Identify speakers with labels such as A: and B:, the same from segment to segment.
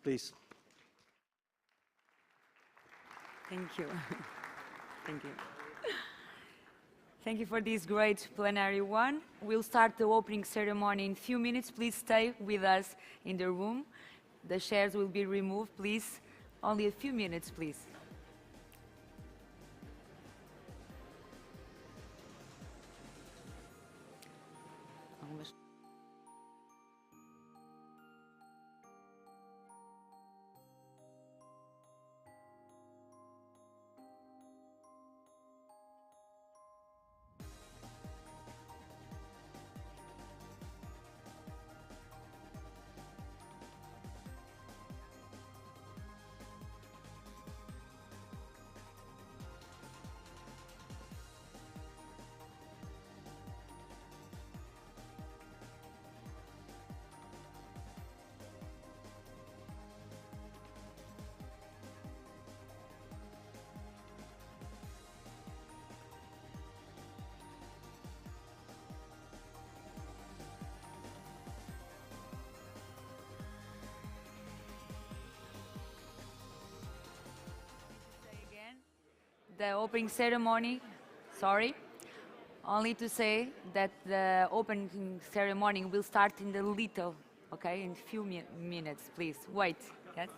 A: Please.
B: Thank you. Thank you. Thank you for this great plenary one. We'll start the opening ceremony in a few minutes. Please stay with us in the room. The chairs will be removed, please. Only a few minutes, please. The opening ceremony, sorry, only to say that the opening ceremony will start in a little, okay, in a few minutes, please. Wait, yes?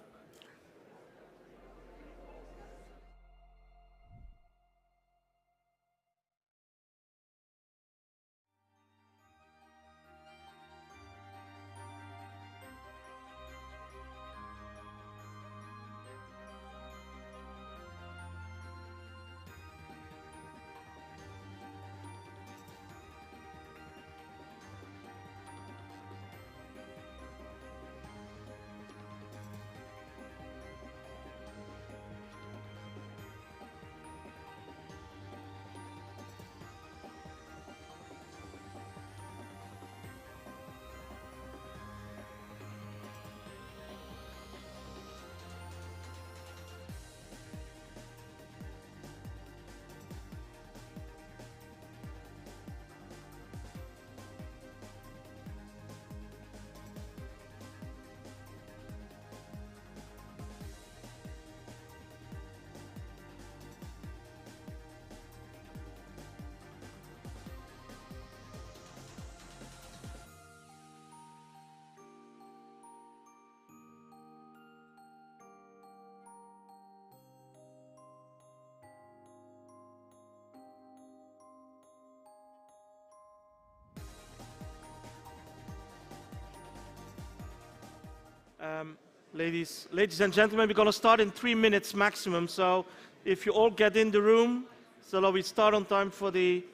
A: Ladies and gentlemen, we're going to start in 3 minutes maximum. So if you all get in the room, so that we start on time for the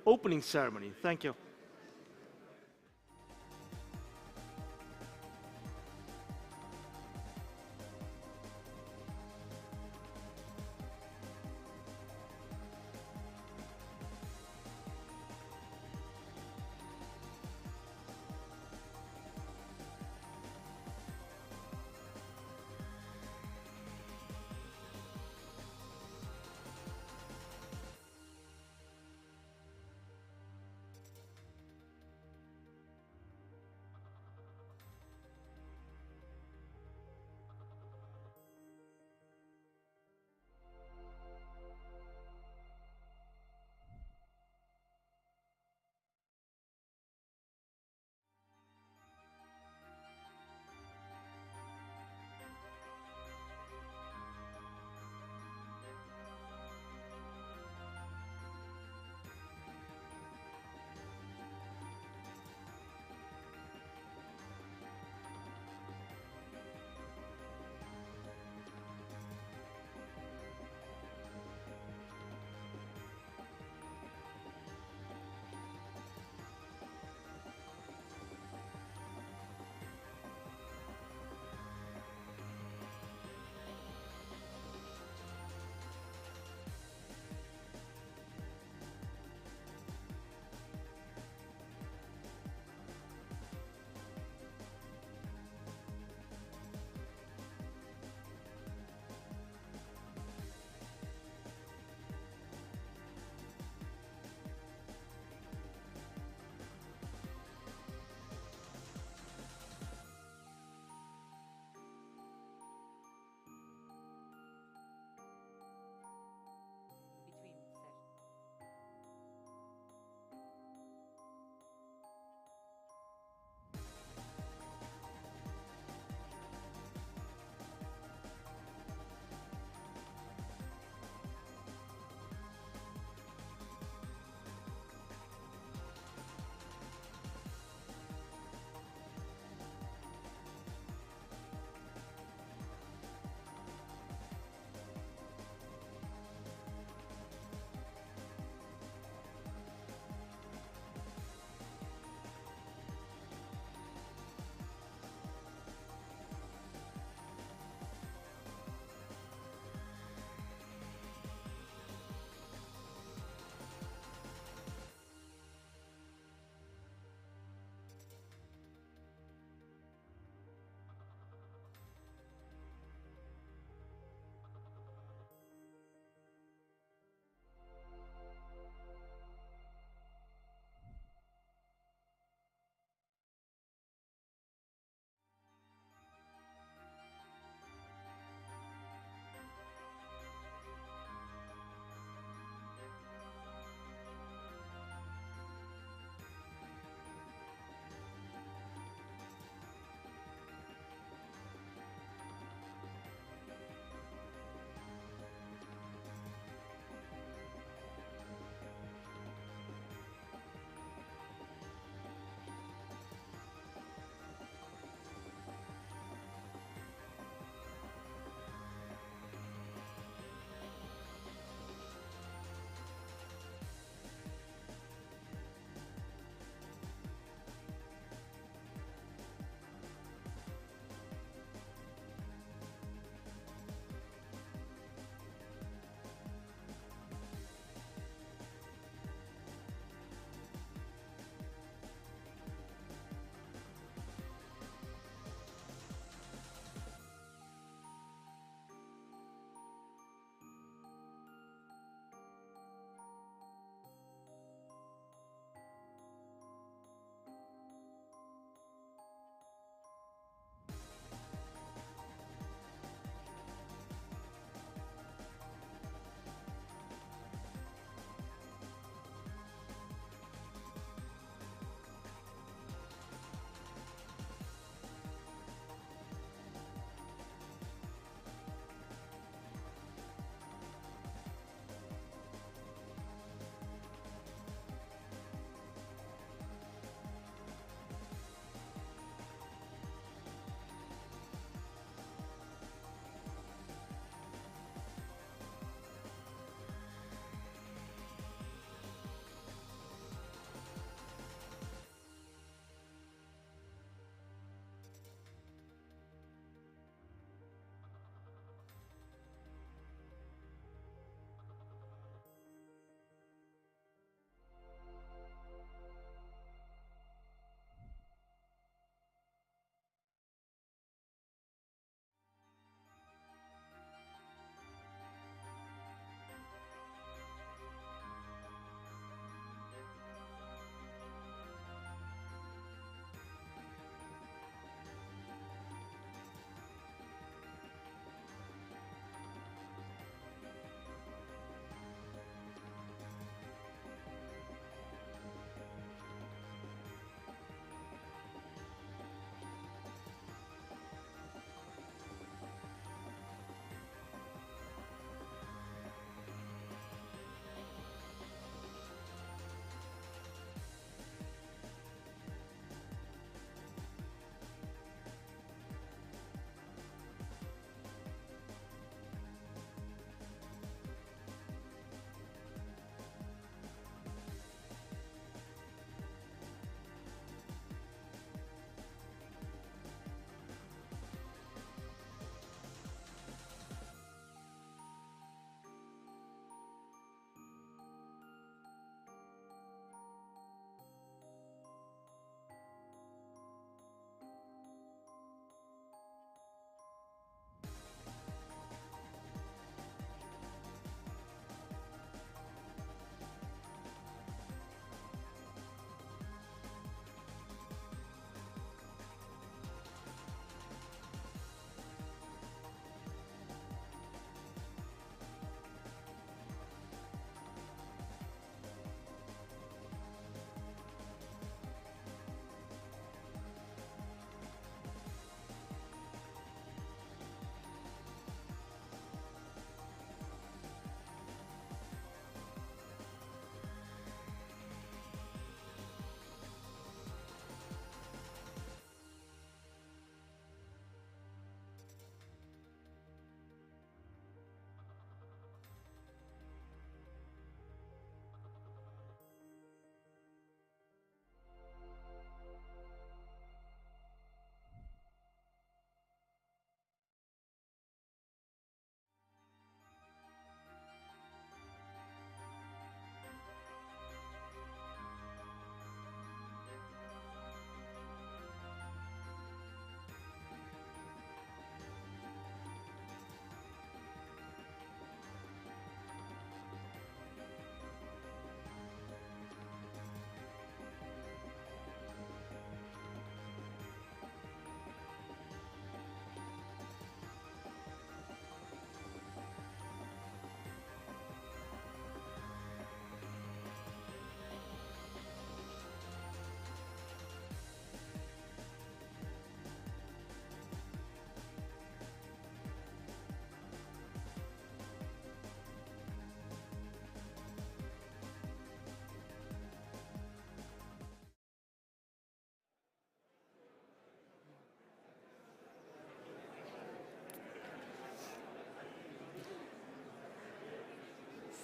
A: opening ceremony. Thank you.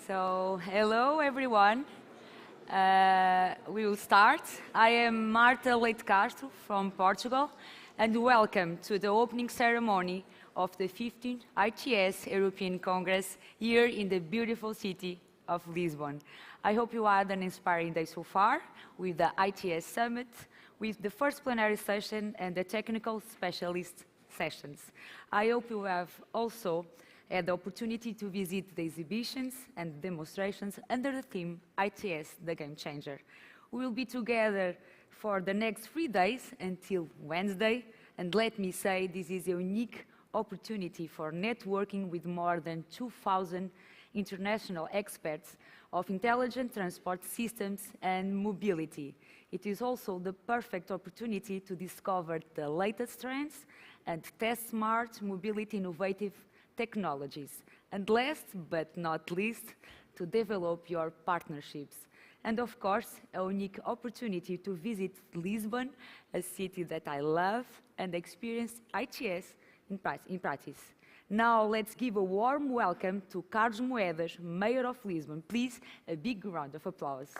B: So, hello everyone. We will start. I am Marta Leite Castro from Portugal, and welcome to the opening ceremony of the 15th ITS European Congress here in the beautiful city of Lisbon. I hope you had an inspiring day so far with the ITS Summit, with the first plenary session and the technical specialist sessions. I hope you have also had the opportunity to visit the exhibitions and demonstrations under the theme ITS, the Game Changer. We will be together for the next 3 days until Wednesday, and let me say this is a unique opportunity for networking with more than 2,000 international experts of intelligent transport systems and mobility. It is also the perfect opportunity to discover the latest trends and test smart mobility innovative technologies. And last but not least, to develop your partnerships. And of course, a unique opportunity to visit Lisbon, a city that I love, and experience ITS in practice. Now let's give a warm welcome to Carlos Moedas, Mayor of Lisbon. Please, a big round of applause.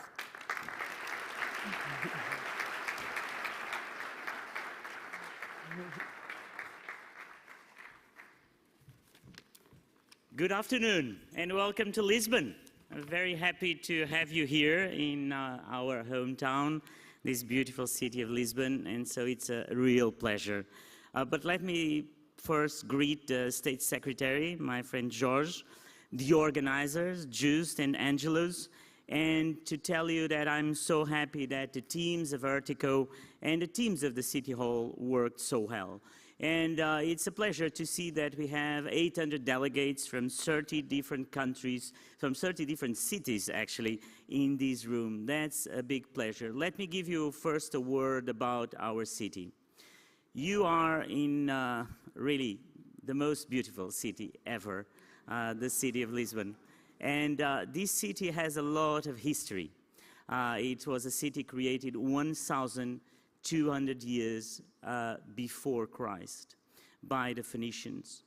C: Good afternoon and welcome to Lisbon. I'm very happy to have you here in our hometown, this beautiful city of Lisbon, and so it's a real pleasure. But let me first greet the State Secretary, my friend George, the organizers, Just and Angelos, and to tell you that I'm so happy that the teams of Vertico and the teams of the City Hall worked so well. And it's a pleasure to see that we have 800 delegates from 30 different countries, from 30 different cities, actually, in this room. That's a big pleasure. Let me give you first a word about our city. You are in really the most beautiful city ever, the city of Lisbon. And this city has a lot of history. It was a city created 1,200 years before Christ by the Phoenicians.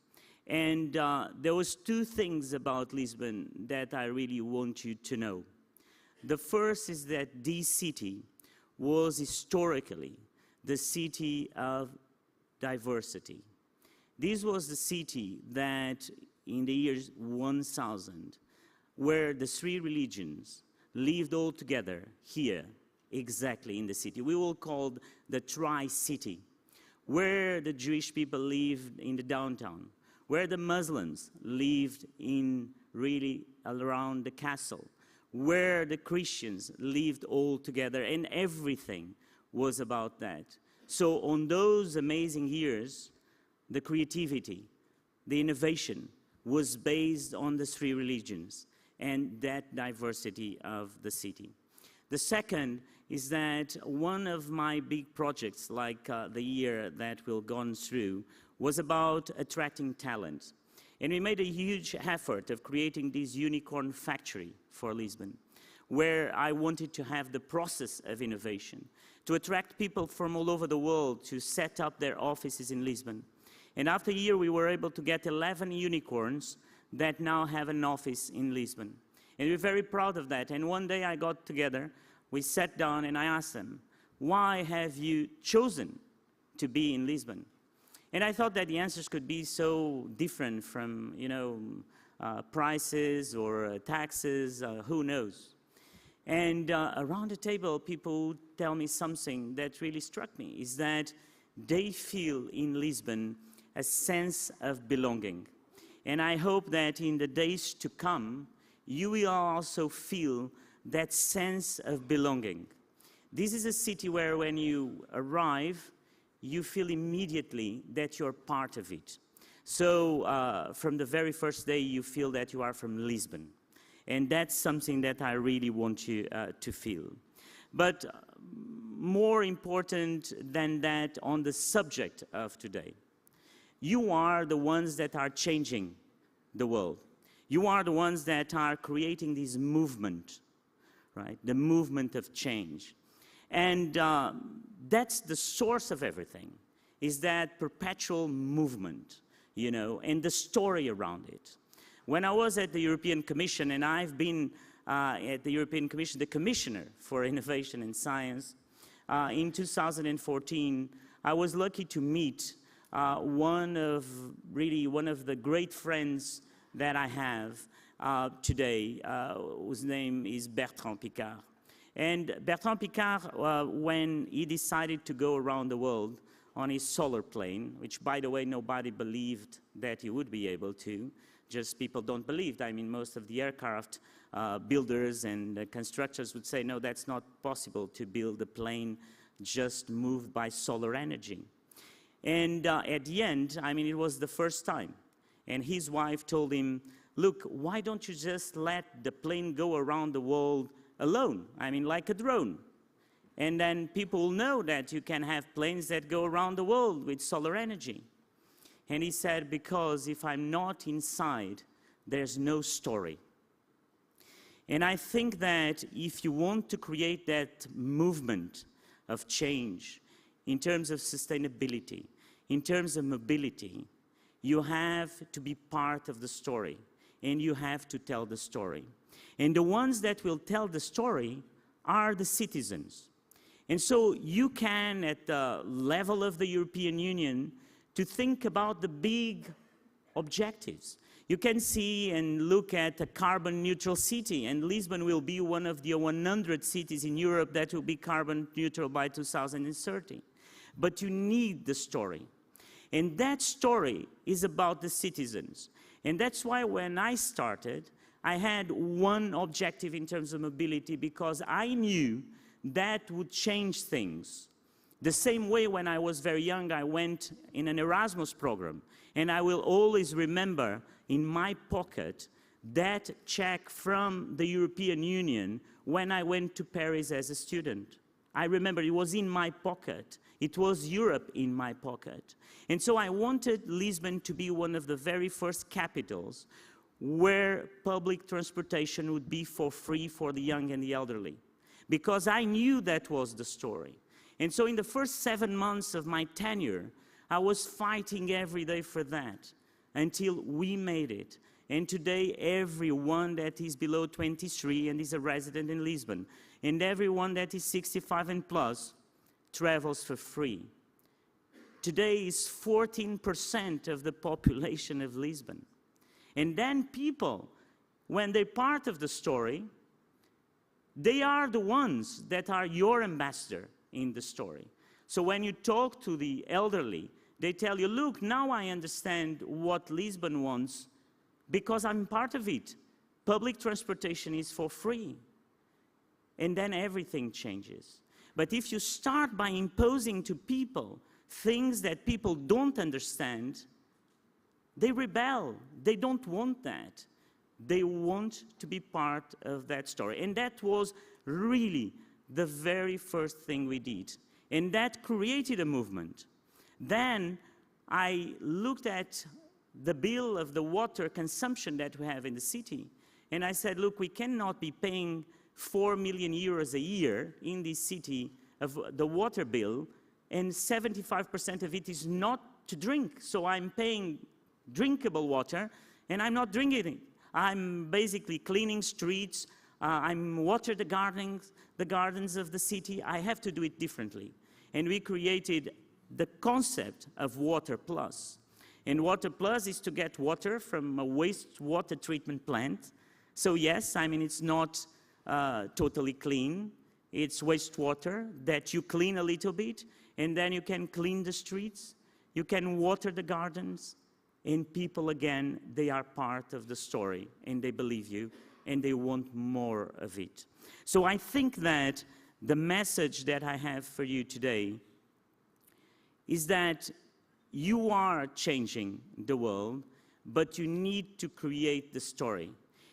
C: And there was 2 things about Lisbon that I really want you to know. The first is that this city was historically the city of diversity. This was the city that in the years 1000, where the 3 religions lived all together here, exactly in the city. We will call the Tri-City, where the Jewish people lived in the downtown, where the Muslims lived in really around the castle, where the Christians lived all together, and everything was about that. So on those amazing years, the creativity, the innovation was based on the 3 religions and that diversity of the city. The second is that one of my big projects, like the year that we've gone through, was about attracting talent. And we made a huge effort of creating this unicorn factory for Lisbon, where I wanted to have the process of innovation, to attract people from all over the world to set up their offices in Lisbon. And after a year, we were able to get 11 unicorns that now have an office in Lisbon. And we're very proud of that. And one day I got together, we sat down and I asked them, why have you chosen to be in Lisbon? And I thought that the answers could be so different from, prices or taxes, who knows. And around the table, people tell me something that really struck me, is that they feel in Lisbon a sense of belonging. And I hope that in the days to come, you will also feel that sense of belonging. This is a city where when you arrive, you feel immediately that you're part of it. So from the very first day, you feel that you are from Lisbon. And that's something that I really want you to feel. But more important than that, on the subject of today, you are the ones that are changing the world. You are the ones that are creating this movement, right? The movement of change. And that's the source of everything, is that perpetual movement, and the story around it. When I was at the European Commission, and I've been at the European Commission the Commissioner for Innovation and Science, in 2014, I was lucky to meet one of the great friends that I have today, whose name is Bertrand Piccard. And Bertrand Piccard, when he decided to go around the world on his solar plane, which, by the way, nobody believed that he would be able to, just people don't believe. I mean, most of the aircraft builders and constructors would say, no, that's not possible to build a plane just moved by solar energy. And at the end, I mean, it was the first time. And his wife told him, look, why don't you just let the plane go around the world alone? I mean, like a drone. And then people will know that you can have planes that go around the world with solar energy. And he said, because if I'm not inside, there's no story. And I think that if you want to create that movement of change in terms of sustainability, in terms of mobility, you have to be part of the story, and you have to tell the story. And the ones that will tell the story are the citizens. And so you can, at the level of the European Union, to think about the big objectives. You can see and look at a carbon neutral city, and Lisbon will be one of the 100 cities in Europe that will be carbon neutral by 2030. But you need the story. And that story is about the citizens. And that's why when I started, I had one objective in terms of mobility, because I knew that would change things. The same way when I was very young, I went in an Erasmus program, and I will always remember in my pocket that check from the European Union when I went to Paris as a student. I remember it was in my pocket. It was Europe in my pocket. And so I wanted Lisbon to be one of the very first capitals where public transportation would be for free for the young and the elderly, because I knew that was the story. And so in the first 7 months of my tenure, I was fighting every day for that until we made it. And today, everyone that is below 23 and is a resident in Lisbon, and everyone that is 65 and plus, travels for free. Today is 14% of the population of Lisbon. And then people, when they're part of the story, they are the ones that are your ambassador in the story. So when you talk to the elderly, they tell you, look, now I understand what Lisbon wants because I'm part of it. Public transportation is for free. And then everything changes. But if you start by imposing to people things that people don't understand, they rebel. They don't want that. They want to be part of that story. And that was really the very first thing we did. And that created a movement. Then I looked at the bill of the water consumption that we have in the city. And I said, look, we cannot be paying 4 million euros a year in this city of the water bill, and 75% of it is not to drink. So I'm paying drinkable water, and I'm not drinking it. I'm basically cleaning streets, I'm watering the gardens of the city. I have to do it differently. And we created the concept of Water Plus. And Water Plus is to get water from a wastewater treatment plant. So yes, I mean, it's not totally clean. It's wastewater that you clean a little bit, and then you can clean the streets, you can water the gardens, and people, again, they are part of the story, and they believe you, and they want more of it. So I think that the message that I have for you today is that you are changing the world, but you need to create the story.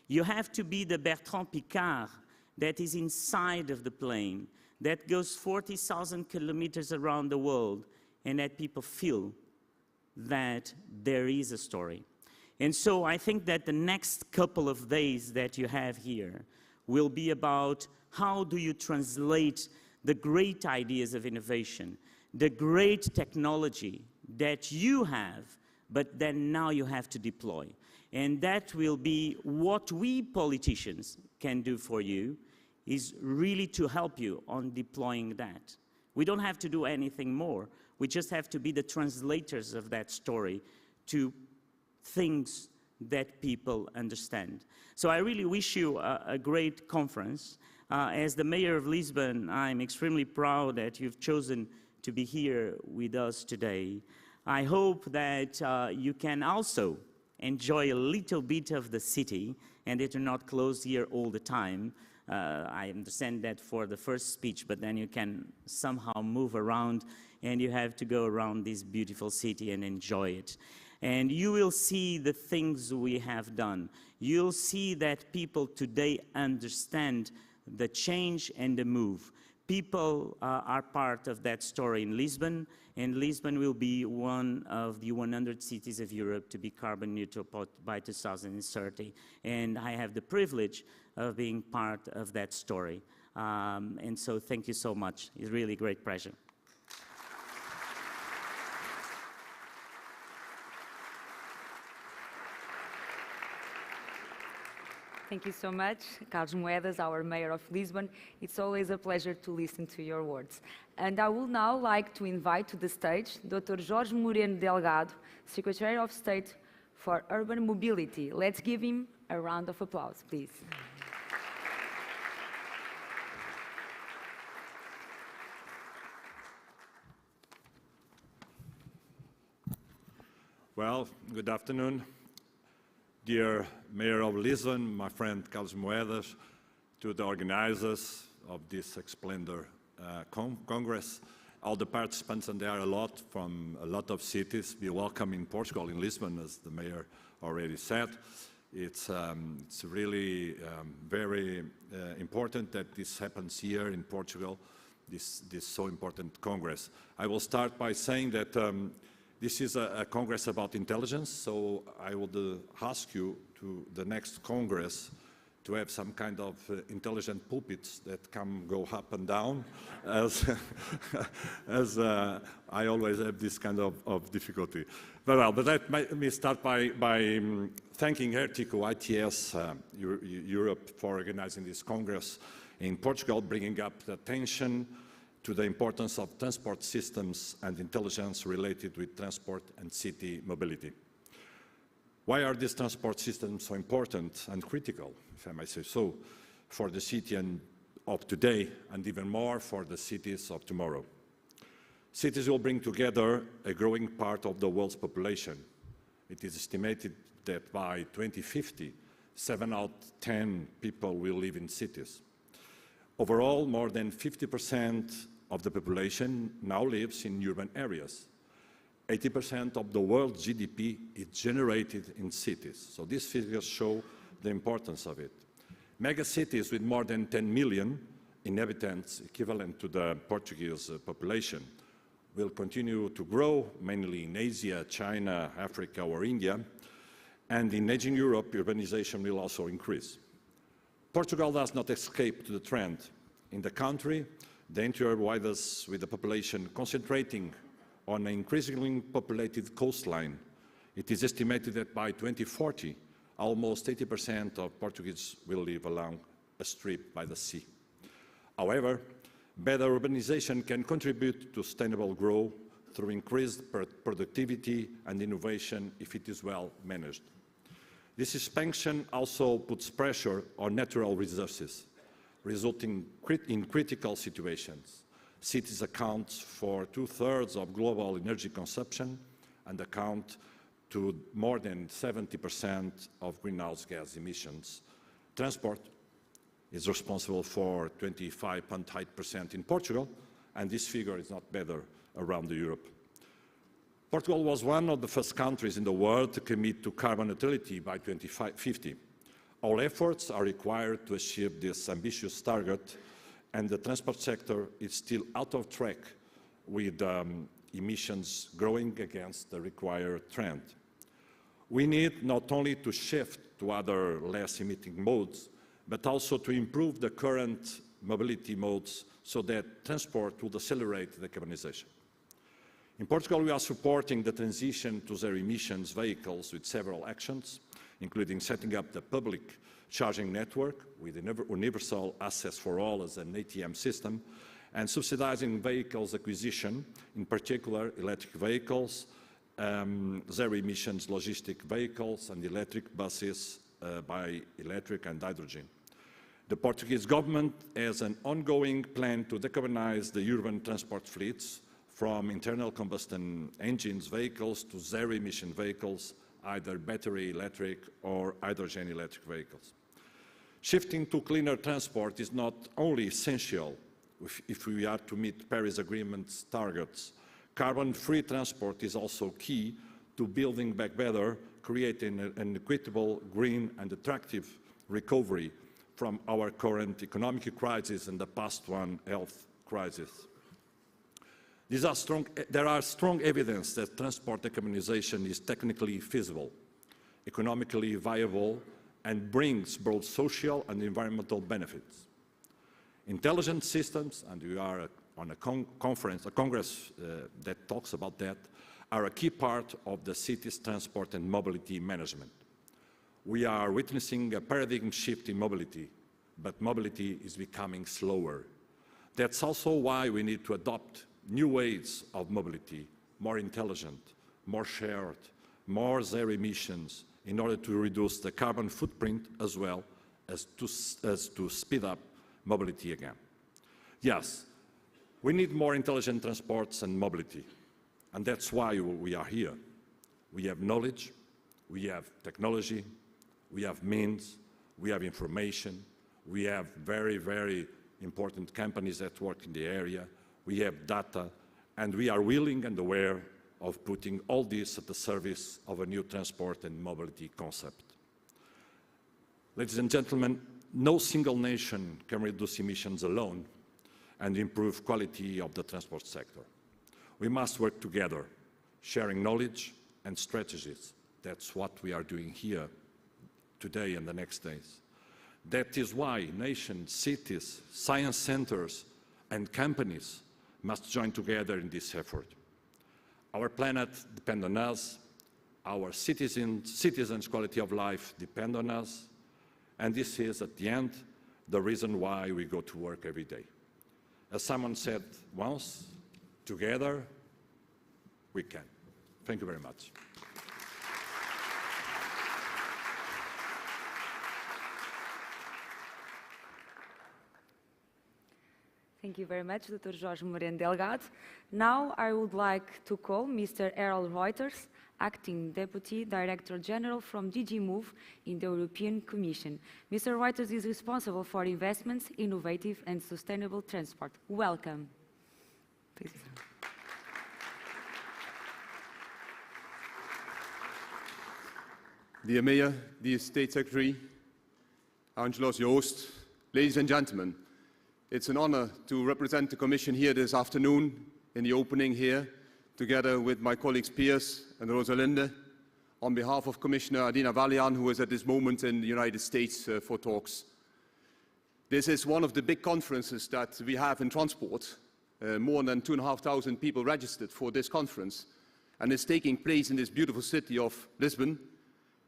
C: You have to be the Bertrand Piccard that is inside of the plane, that goes 40,000 kilometers around the world, and that people feel that there is a story. And so I think that the next couple of days that you have here will be about how do you translate the great ideas of innovation, the great technology that you have, but then now you have to deploy. And that will be what we politicians can do for you, is really to help you on deploying that. We don't have to do anything more. We just have to be the translators of that story to things that people understand. So I really wish you a great conference. As the mayor of Lisbon, I'm extremely proud that you've chosen to be here with us today. I hope that you can also enjoy a little bit of the city and that you're not closed here all the time. I understand that for the first speech, but then you can somehow move around and you have to go around this beautiful city and enjoy it. And you will see the things we have done. You'll see that people today understand the change and the move. People are part of that story in Lisbon, and Lisbon will be one of the 100 cities of Europe to be carbon neutral by 2030. And I have the privilege of being part of that story. And so thank you so much. It's really a great pleasure.
B: Thank you so much, Carlos Moedas, our Mayor of Lisbon. It's always a pleasure to listen to your words. And I would now like to invite to the stage Dr. Jorge Moreno Delgado, Secretary of State for Urban Mobility. Let's give him a round of applause, please.
D: Well, good afternoon. Dear Mayor of Lisbon, my friend Carlos Moedas, to the organizers of this Explendor Congress, all the participants, and there are a lot from a lot of cities. Be welcome in Portugal, in Lisbon, as the Mayor already said. It's really very important that this happens here in Portugal, this so important Congress. I will start by saying that this is a Congress about intelligence, so I would ask you to the next Congress to have some kind of intelligent pulpits that can go up and down, as I always have this kind of difficulty. But let me start by thanking Ertico ITS Europe for organizing this Congress in Portugal, bringing up the attention to the importance of transport systems and intelligence related with transport and city mobility. Why are these transport systems so important and critical, if I may say so, for the city of today and even more for the cities of tomorrow? Cities will bring together a growing part of the world's population. It is estimated that by 2050, 7 out of 10 people will live in cities. Overall, more than 50% of the population now lives in urban areas. 80% of the world's GDP is generated in cities. So these figures show the importance of it. Megacities with more than 10 million inhabitants, equivalent to the Portuguese population, will continue to grow, mainly in Asia, China, Africa, or India. And in aging Europe, urbanization will also increase. Portugal does not escape to the trend. In the country, the interior widens with the population concentrating on an increasingly populated coastline. It is estimated that by 2040, almost 80% of Portuguese will live along a strip by the sea. However, better urbanization can contribute to sustainable growth through increased productivity and innovation if it is well managed. This expansion also puts pressure on natural resources, resulting in critical situations. Cities account for 2/3 of global energy consumption and account to more than 70% of greenhouse gas emissions. Transport is responsible for 25.8% in Portugal, and this figure is not better around Europe. Portugal was one of the first countries in the world to commit to carbon neutrality by 2050. All efforts are required to achieve this ambitious target, and the transport sector is still out of track with emissions growing against the required trend. We need not only to shift to other less emitting modes, but also to improve the current mobility modes so that transport will accelerate decarbonization. In Portugal, we are supporting the transition to zero-emissions vehicles with several actions, including setting up the public charging network with universal access for all as an ATM system, and subsidizing vehicles acquisition, in particular electric vehicles, zero-emissions logistic vehicles, and electric buses by electric and hydrogen. The Portuguese government has an ongoing plan to decarbonize the urban transport fleets from internal combustion engines vehicles to zero-emission vehicles, either battery electric or hydrogen electric vehicles. Shifting to cleaner transport is not only essential if we are to meet Paris Agreement's targets. Carbon-free transport is also key to building back better, creating an equitable, green and attractive recovery from our current economic crisis and the past one, health crisis. There are strong evidence that transport decarbonization is technically feasible, economically viable, and brings both social and environmental benefits. Intelligent systems, and we are on a congress that talks about that, are a key part of the city's transport and mobility management. We are witnessing a paradigm shift in mobility, but mobility is becoming slower. That's also why we need to adopt new ways of mobility, more intelligent, more shared, more zero emissions, in order to reduce the carbon footprint as well as to speed up mobility again. Yes, we need more intelligent transports and mobility, and that's why we are here. We have knowledge, we have technology, we have means, we have information, we have very, very important companies that work in the area, we have data, and we are willing and aware of putting all this at the service of a new transport and mobility concept. Ladies and gentlemen, no single nation can reduce emissions alone and improve quality of the transport sector. We must work together, sharing knowledge and strategies. That's what we are doing here today and the next days. That is why nations, cities, science centers, and companies must join together in this effort. Our planet depends on us, our citizens' quality of life depend on us, and this is, at the end, the reason why we go to work every day. As someone said once, together we can. Thank you very much.
B: Thank you very much, Dr. Jorge Moreno Delgado. Now I would like to call Mr. Harold Reuters, Acting Deputy Director General from DG Move in the European Commission. Mr. Reuters is responsible for investments, innovative and sustainable transport. Welcome. Please.
E: Dear Mayor, dear State Secretary, Angelos Joost, ladies and gentlemen, it's an honor to represent the Commission here this afternoon in the opening here, together with my colleagues Piers and Rosalinde, on behalf of Commissioner Adina Valian, who is at this moment in the United States for talks. This is one of the big conferences that we have in transport. More than 2,500 people registered for this conference, and it's taking place in this beautiful city of Lisbon,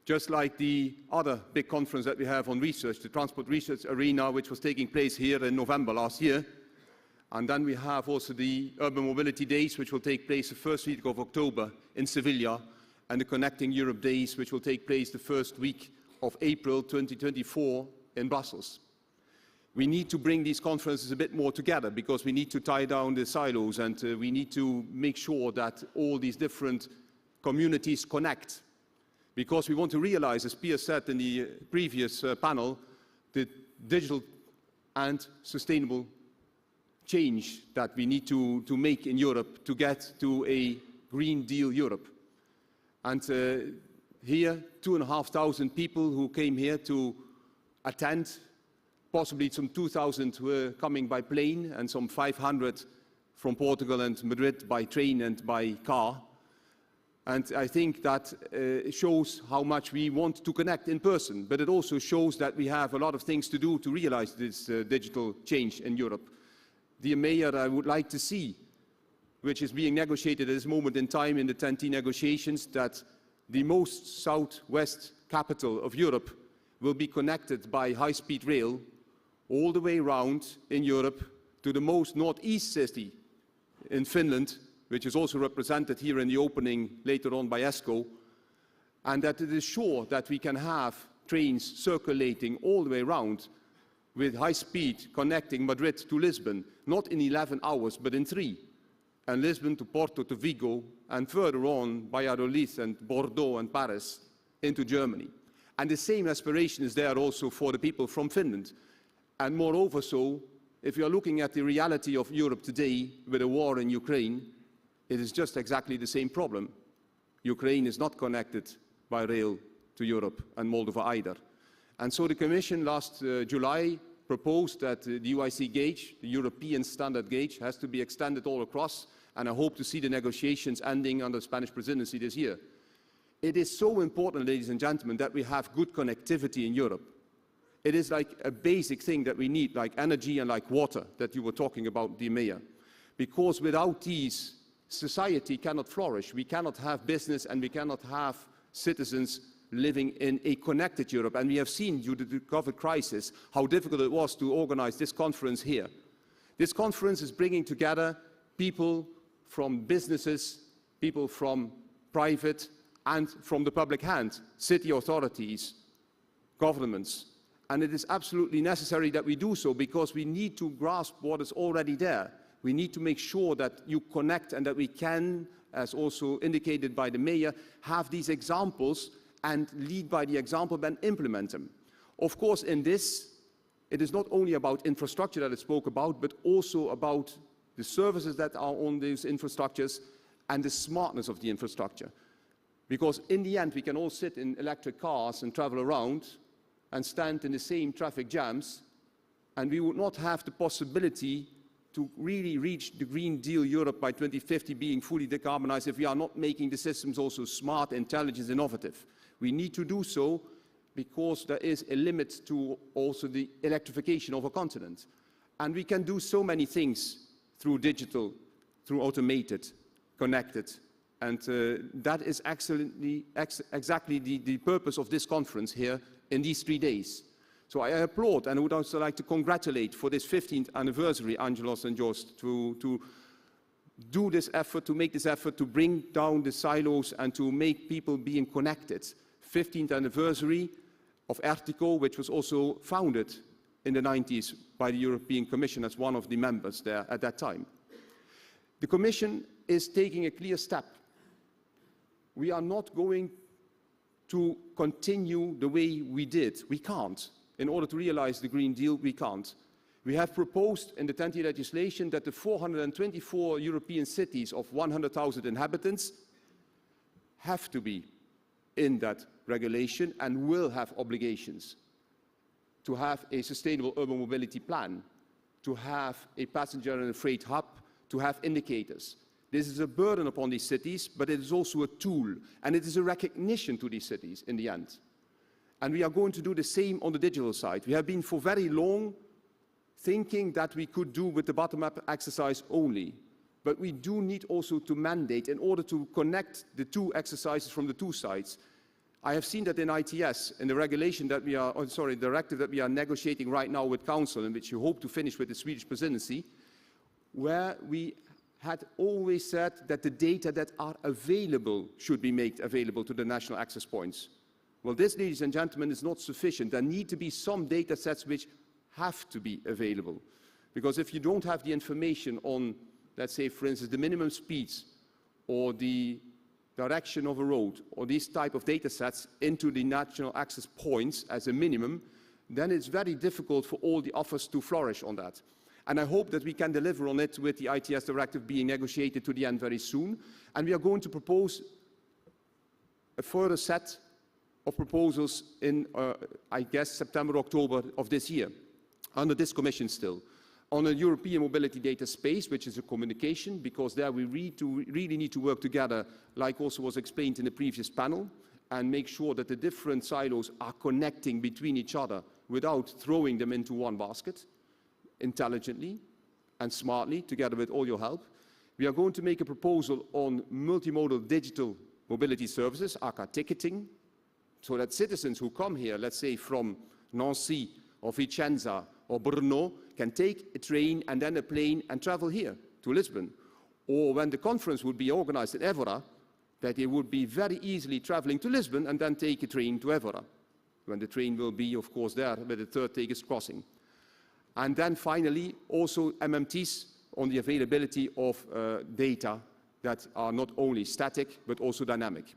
E: just like the other big conference that we have on research, the Transport Research Arena, which was taking place here in November last year. And then we have also the Urban Mobility Days, which will take place the first week of October in Sevilla, and the Connecting Europe Days, which will take place the first week of April 2024 in Brussels. We need to bring these conferences a bit more together because we need to tie down the silos, and we need to make sure that all these different communities connect. Because we want to realize, as Pia said in the previous panel, the digital and sustainable change that we need to make in Europe to get to a Green Deal Europe. And here, 2,500 people who came here to attend, possibly some 2,000 were coming by plane and some 500 from Portugal and Madrid by train and by car. And I think that shows how much we want to connect in person, but it also shows that we have a lot of things to do to realize this digital change in Europe. Dear Mayor, I would like to see which is being negotiated at this moment in time in the TEN-T negotiations, that the most southwest capital of Europe will be connected by high-speed rail all the way around in Europe to the most northeast city in Finland, which is also represented here in the opening later on by ESCO, and that it is sure that we can have trains circulating all the way around with high speed connecting Madrid to Lisbon, not in 11 hours, but in 3, and Lisbon to Porto to Vigo, and further on Valladolid and Bordeaux and Paris into Germany. And the same aspiration is there also for the people from Finland. And moreover so, if you are looking at the reality of Europe today with a war in Ukraine, it is just exactly the same problem. Ukraine is not connected by rail to Europe, and Moldova either. And so the Commission last July proposed that the UIC gauge, the European standard gauge, has to be extended all across, and I hope to see the negotiations ending under the Spanish presidency this year. It is so important, ladies and gentlemen, that we have good connectivity in Europe. It is like a basic thing that we need, like energy and like water, that you were talking about, dear Mayor. Because without these, society cannot flourish. We cannot have business and we cannot have citizens living in a connected Europe. And we have seen, due to the COVID crisis, how difficult it was to organize this conference here. This conference is bringing together people from businesses, people from private and from the public hand, city authorities, governments. And it is absolutely necessary that we do so, because we need to grasp what is already there. We need to make sure that you connect and that we can, as also indicated by the Mayor, have these examples and lead by the example and implement them. Of course, in this, it is not only about infrastructure that I spoke about, but also about the services that are on these infrastructures and the smartness of the infrastructure. Because in the end, we can all sit in electric cars and travel around and stand in the same traffic jams, and we would not have the possibility to really reach the Green Deal Europe by 2050 being fully decarbonized if we are not making the systems also smart, intelligent, innovative. We need to do so because there is a limit to also the electrification of a continent. And we can do so many things through digital, through automated, connected. And that is exactly the purpose of this conference here in these 3 days. So I applaud, and I would also like to congratulate for this 15th anniversary, Angelos and Joost, to do this effort, to make this effort, to bring down the silos and to make people being connected. 15th anniversary of Ertico, which was also founded in the 90s by the European Commission as one of the members there at that time. The Commission is taking a clear step. We are not going to continue the way we did. We can't. In order to realize the Green Deal, we can't. We have proposed in the TEN-T legislation that the 424 European cities of 100,000 inhabitants have to be in that regulation and will have obligations to have a sustainable urban mobility plan, to have a passenger and a freight hub, to have indicators. This is a burden upon these cities, but it is also a tool, and it is a recognition to these cities in the end. And we are going to do the same on the digital side. We have been for very long thinking that we could do with the bottom-up exercise only. But we do need also to mandate in order to connect the two exercises from the two sides. I have seen that in ITS, in the regulation that we are, directive that we are negotiating right now with Council, and which we hope to finish with the Swedish presidency, where we had always said that the data that are available should be made available to the national access points. Well, this, ladies and gentlemen, is not sufficient. There need to be some data sets which have to be available. Because if you don't have the information on, let's say, for instance, the minimum speeds or the direction of a road or these type of data sets into the national access points as a minimum, then it's very difficult for all the offers to flourish on that. And I hope that we can deliver on it with the ITS directive being negotiated to the end very soon. And we are going to propose a further set of proposals in, I guess, September, October of this year, under this Commission still, on a European mobility data space, which is a communication, because there we really need to work together, like also was explained in the previous panel, and make sure that the different silos are connecting between each other without throwing them into one basket, intelligently and smartly, together with all your help. We are going to make a proposal on multimodal digital mobility services, aka ticketing, so that citizens who come here, let's say from Nancy or Vicenza or Brno, can take a train and then a plane and travel here to Lisbon. Or when the conference would be organized at Évora, that they would be very easily traveling to Lisbon and then take a train to Évora, when the train will be, of course, there where the third Tagus crossing. And then finally, also MMTs on the availability of data that are not only static, but also dynamic.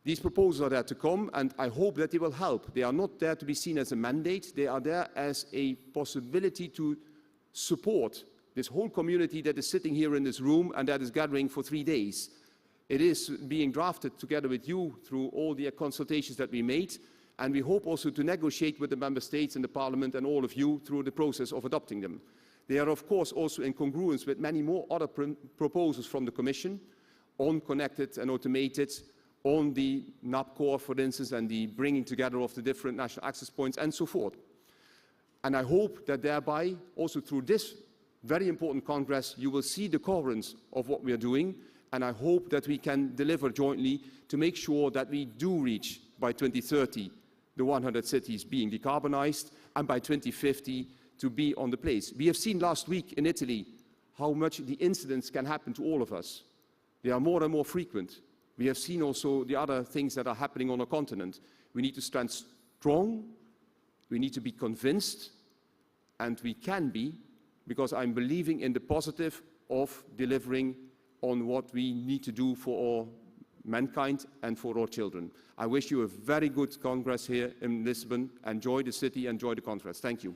E: These proposals are there to come, and I hope that they will help. They are not there to be seen as a mandate. They are there as a possibility to support this whole community that is sitting here in this room and that is gathering for 3 days. It is being drafted together with you through all the consultations that we made, and we hope also to negotiate with the Member States and the Parliament and all of you through the process of adopting them. They are, of course, also in congruence with many more other proposals from the Commission on connected and automated, on the NAPCore, for instance, and the bringing together of the different national access points and so forth. And I hope that thereby, also through this very important Congress, you will see the coherence of what we are doing, and I hope that we can deliver jointly to make sure that we do reach, by 2030, the 100 cities being decarbonized, and by 2050, to be on the place. We have seen last week in Italy how much the incidents can happen to all of us. They are more and more frequent. We have seen also the other things that are happening on our continent. We need to stand strong, we need to be convinced, and we can be, because I'm believing in the positive of delivering on what we need to do for all mankind and for our children. I wish you a very good Congress here in Lisbon. Enjoy the city, enjoy the conference. Thank you.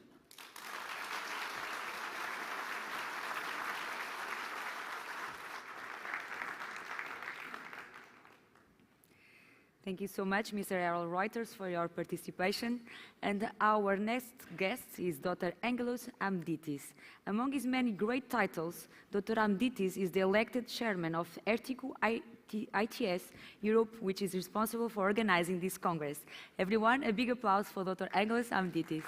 B: Thank you so much, Mr. Errol Reuters, for your participation. And our next guest is Dr. Angelos Amditis. Among his many great titles, Dr. Amditis is the elected chairman of Ertico ITS Europe, which is responsible for organizing this Congress. Everyone, a big applause for Dr. Angelos Amditis.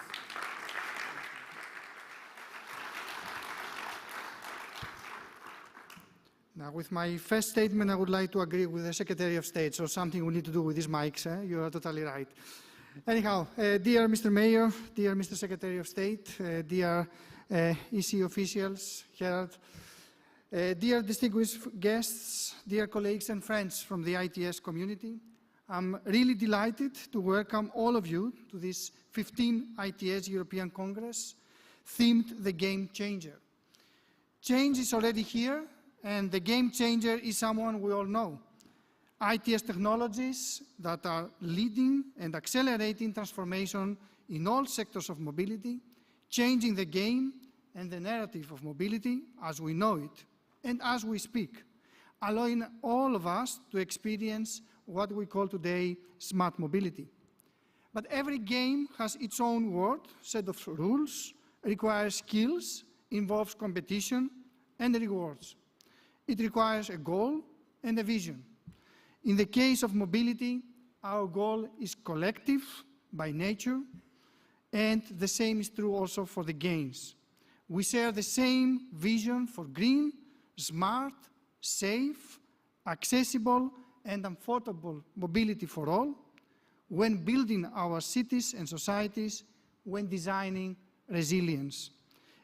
F: Now, with my first statement, I would like to agree with the Secretary of State, so something we need to do with these mics. You are totally right. Anyhow, dear Mr. Mayor, dear Mr. Secretary of State, dear EC officials, Herald, dear distinguished guests, dear colleagues and friends from the ITS community, I'm really delighted to welcome all of you to this 15th ITS European Congress themed The Game Changer. Change is already here, and the game changer is someone we all know. ITS technologies that are leading and accelerating transformation in all sectors of mobility, changing the game and the narrative of mobility as we know it and as we speak, allowing all of us to experience what we call today smart mobility. But every game has its own world, set of rules, requires skills, involves competition and rewards. It requires a goal and a vision. In the case of mobility, our goal is collective by nature, and the same is true also for the games. We share the same vision for green, smart, safe, accessible, and affordable mobility for all when building our cities and societies, when designing resilience.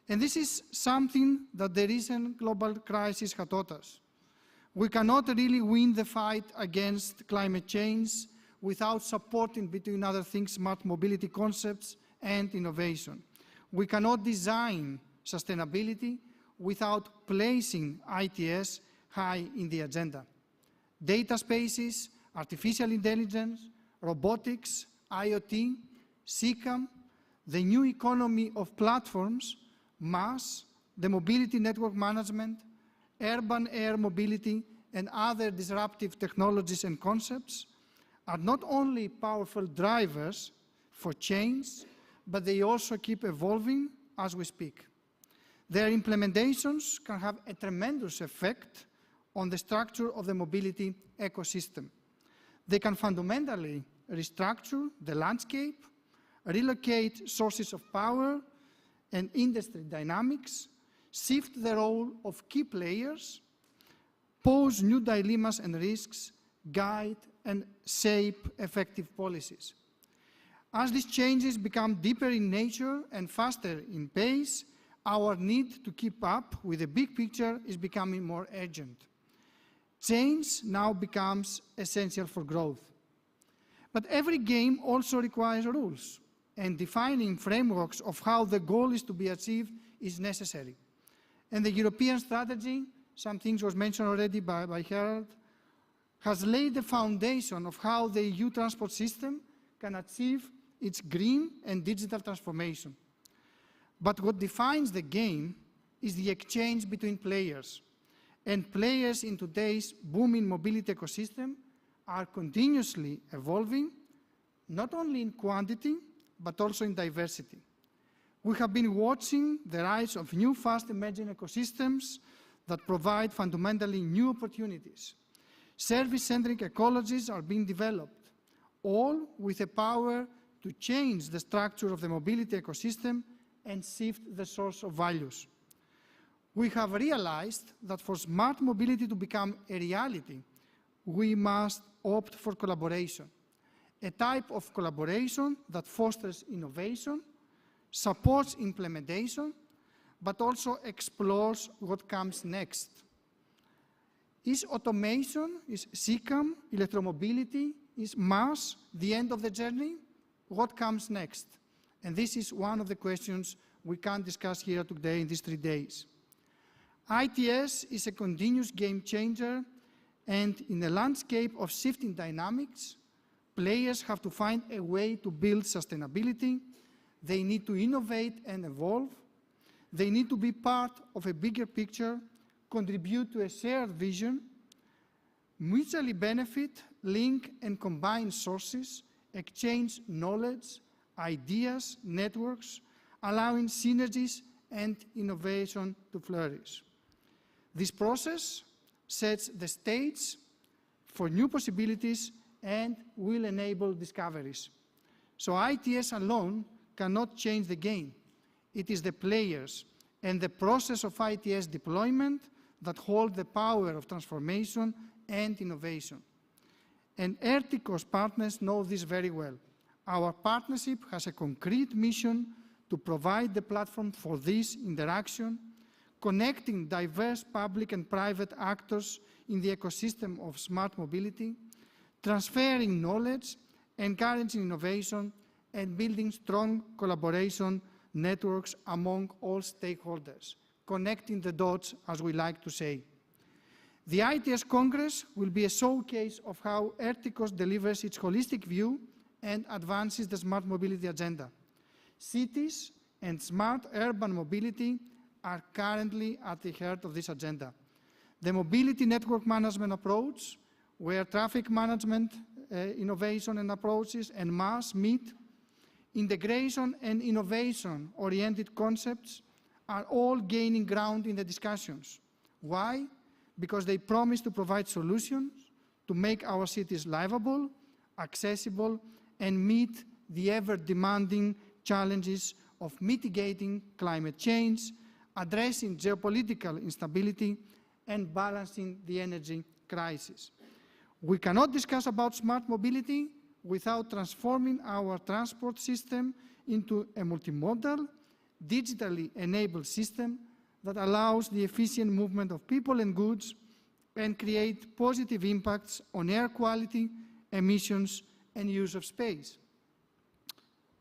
F: And this is something that the recent global crisis has taught us. We cannot really win the fight against climate change without supporting, between other things, smart mobility concepts and innovation. We cannot design sustainability without placing ITS high in the agenda. Data spaces, artificial intelligence, robotics, IoT, SECAM, the new economy of platforms, MaaS, the mobility network management, urban air mobility, and other disruptive technologies and concepts are not only powerful drivers for change, but they also keep evolving as we speak. Their implementations can have a tremendous effect on the structure of the mobility ecosystem. They can fundamentally restructure the landscape, relocate sources of power and industry dynamics, shift the role of key players, pose new dilemmas and risks, guide and shape effective policies. As these changes become deeper in nature and faster in pace, our need to keep up with the big picture is becoming more urgent. Change now becomes essential for growth. But every game also requires rules, and defining frameworks of how the goal is to be achieved is necessary. And the European strategy, some things was mentioned already by Harold, has laid the foundation of how the EU transport system can achieve its green and digital transformation. But what defines the game is the exchange between players. And players in today's booming mobility ecosystem are continuously evolving, not only in quantity, but also in diversity. We have been watching the rise of new fast-emerging ecosystems that provide fundamentally new opportunities. Service-centric ecologies are being developed, all with the power to change the structure of the mobility ecosystem and shift the source of values. We have realized that for smart mobility to become a reality, we must opt for collaboration, a type of collaboration that fosters innovation, supports implementation, but also explores what comes next. Is automation, is SICAM, electromobility, is mass the end of the journey? What comes next? And this is one of the questions we can discuss here today in these 3 days. ITS is a continuous game changer, and in a landscape of shifting dynamics, players have to find a way to build sustainability. They need to innovate and evolve. They need to be part of a bigger picture, contribute to a shared vision, mutually benefit, link and combine sources, exchange knowledge, ideas, networks, allowing synergies and innovation to flourish. This process sets the stage for new possibilities and will enable discoveries. So ITS alone cannot change the game. It is the players and the process of ITS deployment that hold the power of transformation and innovation. And ERTICO's partners know this very well. Our partnership has a concrete mission to provide the platform for this interaction, connecting diverse public and private actors in the ecosystem of smart mobility, transferring knowledge, encouraging innovation, and building strong collaboration networks among all stakeholders, connecting the dots, as we like to say. The ITS Congress will be a showcase of how ERTICOS delivers its holistic view and advances the smart mobility agenda. Cities and smart urban mobility are currently at the heart of this agenda. The mobility network management approach, where traffic management, innovation and approaches and mass meet, integration and innovation-oriented concepts are all gaining ground in the discussions. Why? Because they promise to provide solutions to make our cities livable, accessible, and meet the ever-demanding challenges of mitigating climate change, addressing geopolitical instability, and balancing the energy crisis. We cannot discuss about smart mobility without transforming our transport system into a multimodal, digitally enabled system that allows the efficient movement of people and goods and create positive impacts on air quality, emissions, and use of space.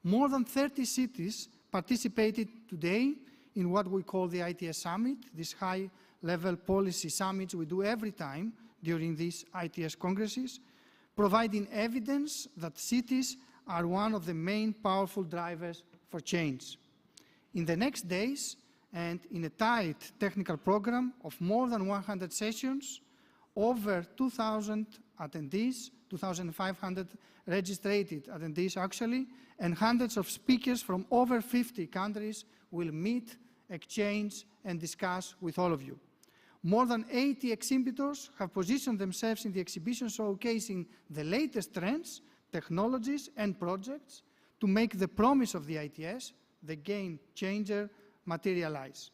F: More than 30 cities participated today in what we call the ITS Summit, this high-level policy summits we do every time during these ITS congresses, providing evidence that cities are one of the main powerful drivers for change. In the next days, and in a tight technical program of more than 100 sessions, over 2,000 attendees, 2,500 registered attendees actually, and hundreds of speakers from over 50 countries will meet, exchange, and discuss with all of you. More than 80 exhibitors have positioned themselves in the exhibition showcasing the latest trends, technologies, and projects to make the promise of the ITS, the game changer, materialize.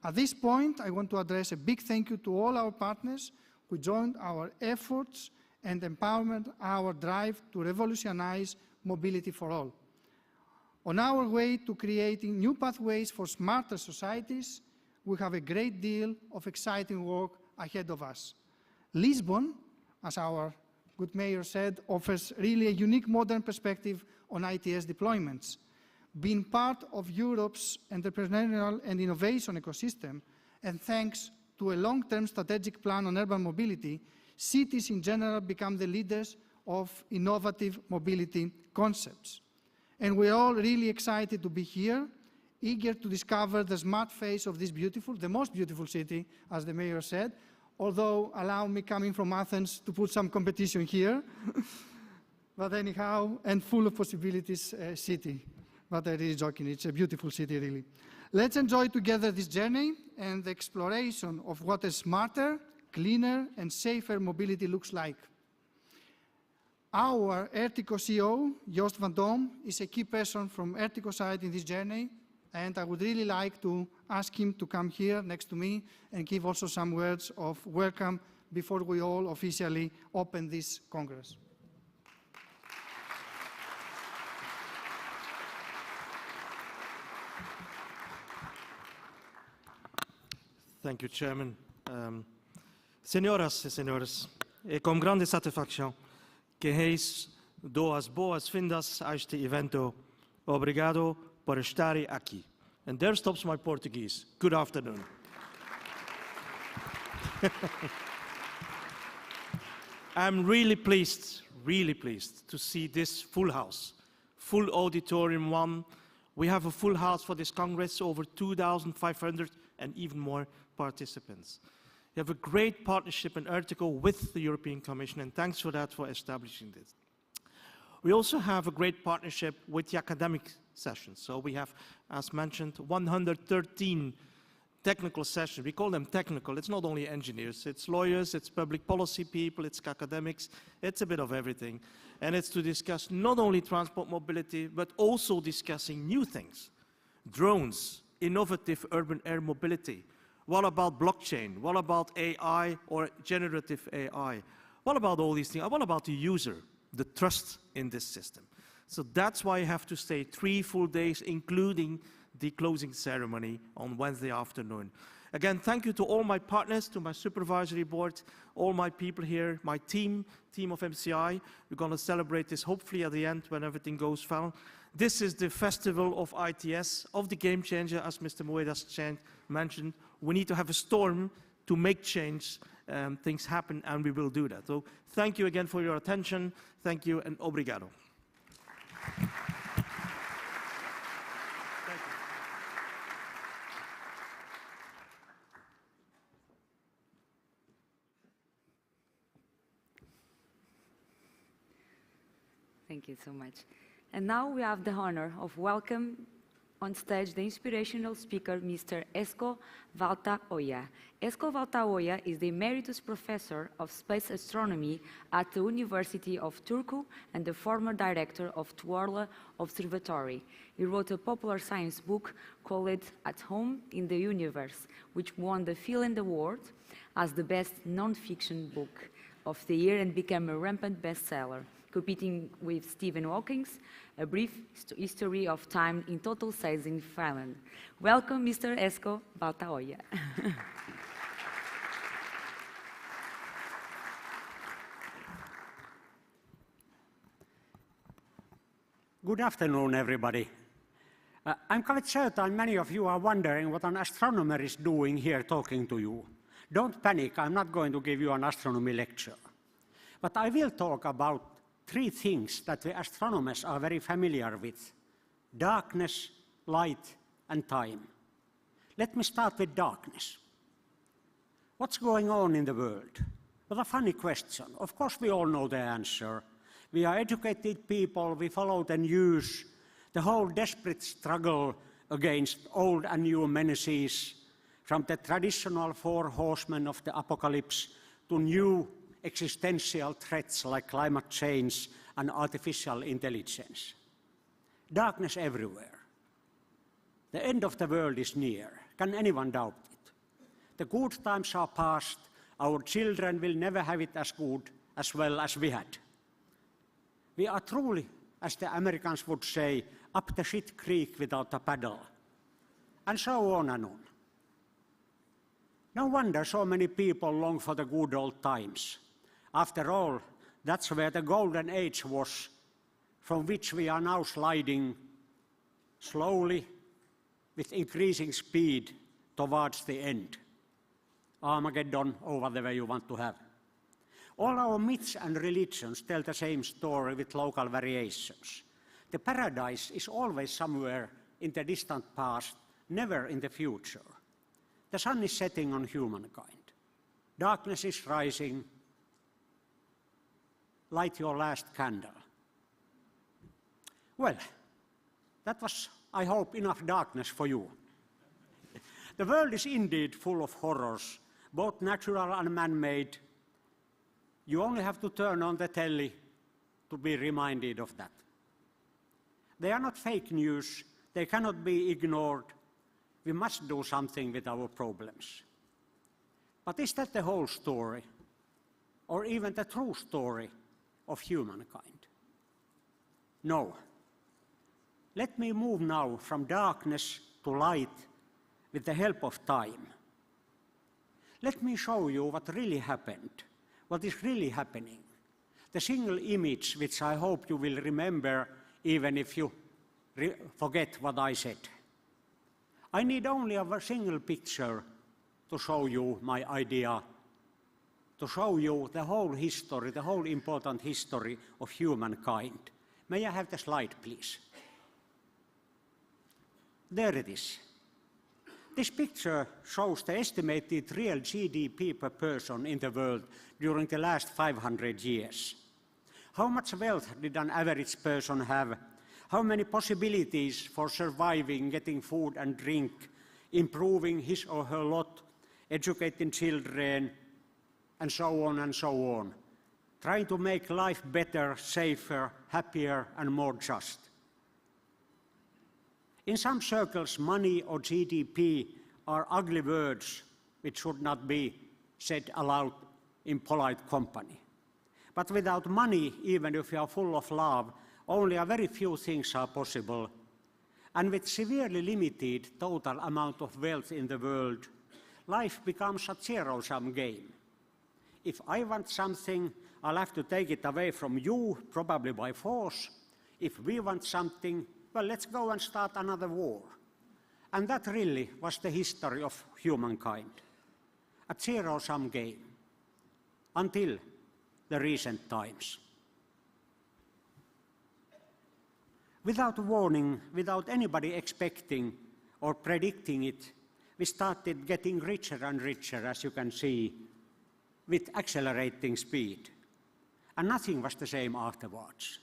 F: At this point, I want to address a big thank you to all our partners who joined our efforts and empowered our drive to revolutionize mobility for all. On our way to creating new pathways for smarter societies, we have a great deal of exciting work ahead of us. Lisbon, as our good mayor said, offers really a unique modern perspective on ITS deployments. Being part of Europe's entrepreneurial and innovation ecosystem, and thanks to a long-term strategic plan on urban mobility, cities in general become the leaders of innovative mobility concepts. And we're all really excited to be here, eager to discover the smart face of this beautiful, the most beautiful city, as the mayor said, although allow me, coming from Athens, to put some competition here. But anyhow, and full of possibilities city. But I'm really joking, it's a beautiful city, really. Let's enjoy together this journey and the exploration of what a smarter, cleaner, and safer mobility looks like. Our Ertico CEO, Joost van Dom, is a key person from Ertico side in this journey, and I would really like to ask him to come here next to me and give also some words of welcome before we all officially open this Congress.
A: Thank you, Chairman. Senhoras e senhores, é com grande satisfação que reis dou as boas-vindas a este evento. Obrigado por estar aqui. And there stops my Portuguese. Good afternoon. I'm really pleased to see this full house, full auditorium one. We have a full house for this Congress, over 2,500 and even more participants. We have a great partnership in Ertico with the European Commission, and thanks for that, for establishing this. We also have a great partnership with the academic sessions. So we have, as mentioned, 113 technical sessions. We call them technical. It's not only engineers, it's lawyers, it's public policy people, it's academics, it's a bit of everything. And it's to discuss not only transport mobility, but also discussing new things. Drones, innovative urban air mobility. What about blockchain? What about AI or generative AI? What about all these things? What about the user, the trust in this system? So that's why I have to stay 3 full days, including the closing ceremony on Wednesday afternoon. Again, thank you to all my partners, to my supervisory board, all my people here, my team of MCI. We're going to celebrate this hopefully at the end when everything goes well. This is the festival of ITS, of the game changer, as Mr. Moedas mentioned. We need to have a storm to make change, things happen, and we will do that. So thank you again for your attention. Thank you, and obrigado.
B: Thank you so much. And now we have the honor of welcome on stage the inspirational speaker, Mr. Esko Valtaoja. Esko Valtaoja is the Emeritus Professor of Space Astronomy at the University of Turku and the former director of Tuorla Observatory. He wrote a popular science book called At Home in the Universe, which won the Philander Award as the best non-fiction book of the year and became a rampant bestseller, competing with Stephen Hawking's A Brief History of Time in Total Size in Finland. Welcome, Mr. Esko Valtaoja.
G: Good afternoon, everybody. I'm quite certain many of you are wondering what an astronomer is doing here talking to you. Don't panic, I'm not going to give you an astronomy lecture. But I will talk about 3 things that the astronomers are very familiar with: darkness, light, and time. Let me start with darkness. What's going on in the world? What a funny question. Of course, we all know the answer. We are educated people, we follow the news, the whole desperate struggle against old and new menaces, from the traditional 4 horsemen of the apocalypse to new existential threats like climate change and artificial intelligence. Darkness everywhere. The end of the world is near. Can anyone doubt it? The good times are past, Our children will never have it as good, as well as we had. We are truly, as the Americans would say, up the shit creek without a paddle. And so on and on. No wonder so many people long for the good old times. After all, that's where the golden age was, from which we are now sliding slowly, with increasing speed, towards the end. Armageddon, or whatever you want to have. All our myths and religions tell the same story with local variations. The paradise is always somewhere in the distant past, never in the future. The sun is setting on humankind. Darkness is rising. Light your last candle. Well, that was, I hope, enough darkness for you. The world is indeed full of horrors, both natural and man-made. You only have to turn on the telly to be reminded of that. They are not fake news. They cannot be ignored. We must do something with our problems. But is that the whole story, or even the true story of humankind? No. Let me move now from darkness to light with the help of time. Let me show you what really happened, what is really happening. The single image which I hope you will remember even if you forget what I said. I need only a single picture to show you my idea, to show you the whole history, the whole important history of humankind. May I have the slide, please? There it is. This picture shows the estimated real GDP per person in the world during the last 500 years. How much wealth did an average person have? How many possibilities for surviving, getting food and drink, improving his or her lot, educating children, and so on and so on. Trying to make life better, safer, happier, and more just. In some circles, money or GDP are ugly words which should not be said aloud in polite company. But without money, even if you are full of love, only a very few things are possible. And with severely limited total amount of wealth in the world, life becomes a zero-sum game. If I want something, I'll have to take it away from you, probably by force. If we want something, well, let's go and start another war. And that really was the history of humankind. A zero-sum game. Until the recent times. Without warning, without anybody expecting or predicting it, we started getting richer and richer, as you can see, with accelerating speed. And nothing was the same afterwards.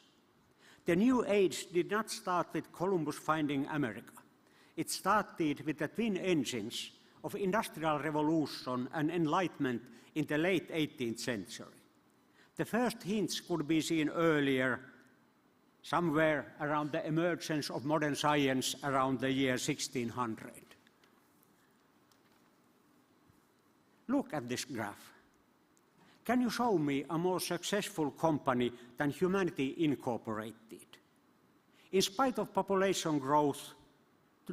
G: The new age did not start with Columbus finding America. It started with the twin engines of industrial revolution and enlightenment in the late 18th century. The first hints could be seen earlier, somewhere around the emergence of modern science around the year 1600. Look at this graph. Can you show me a more successful company than Humanity Incorporated? In spite of population growth,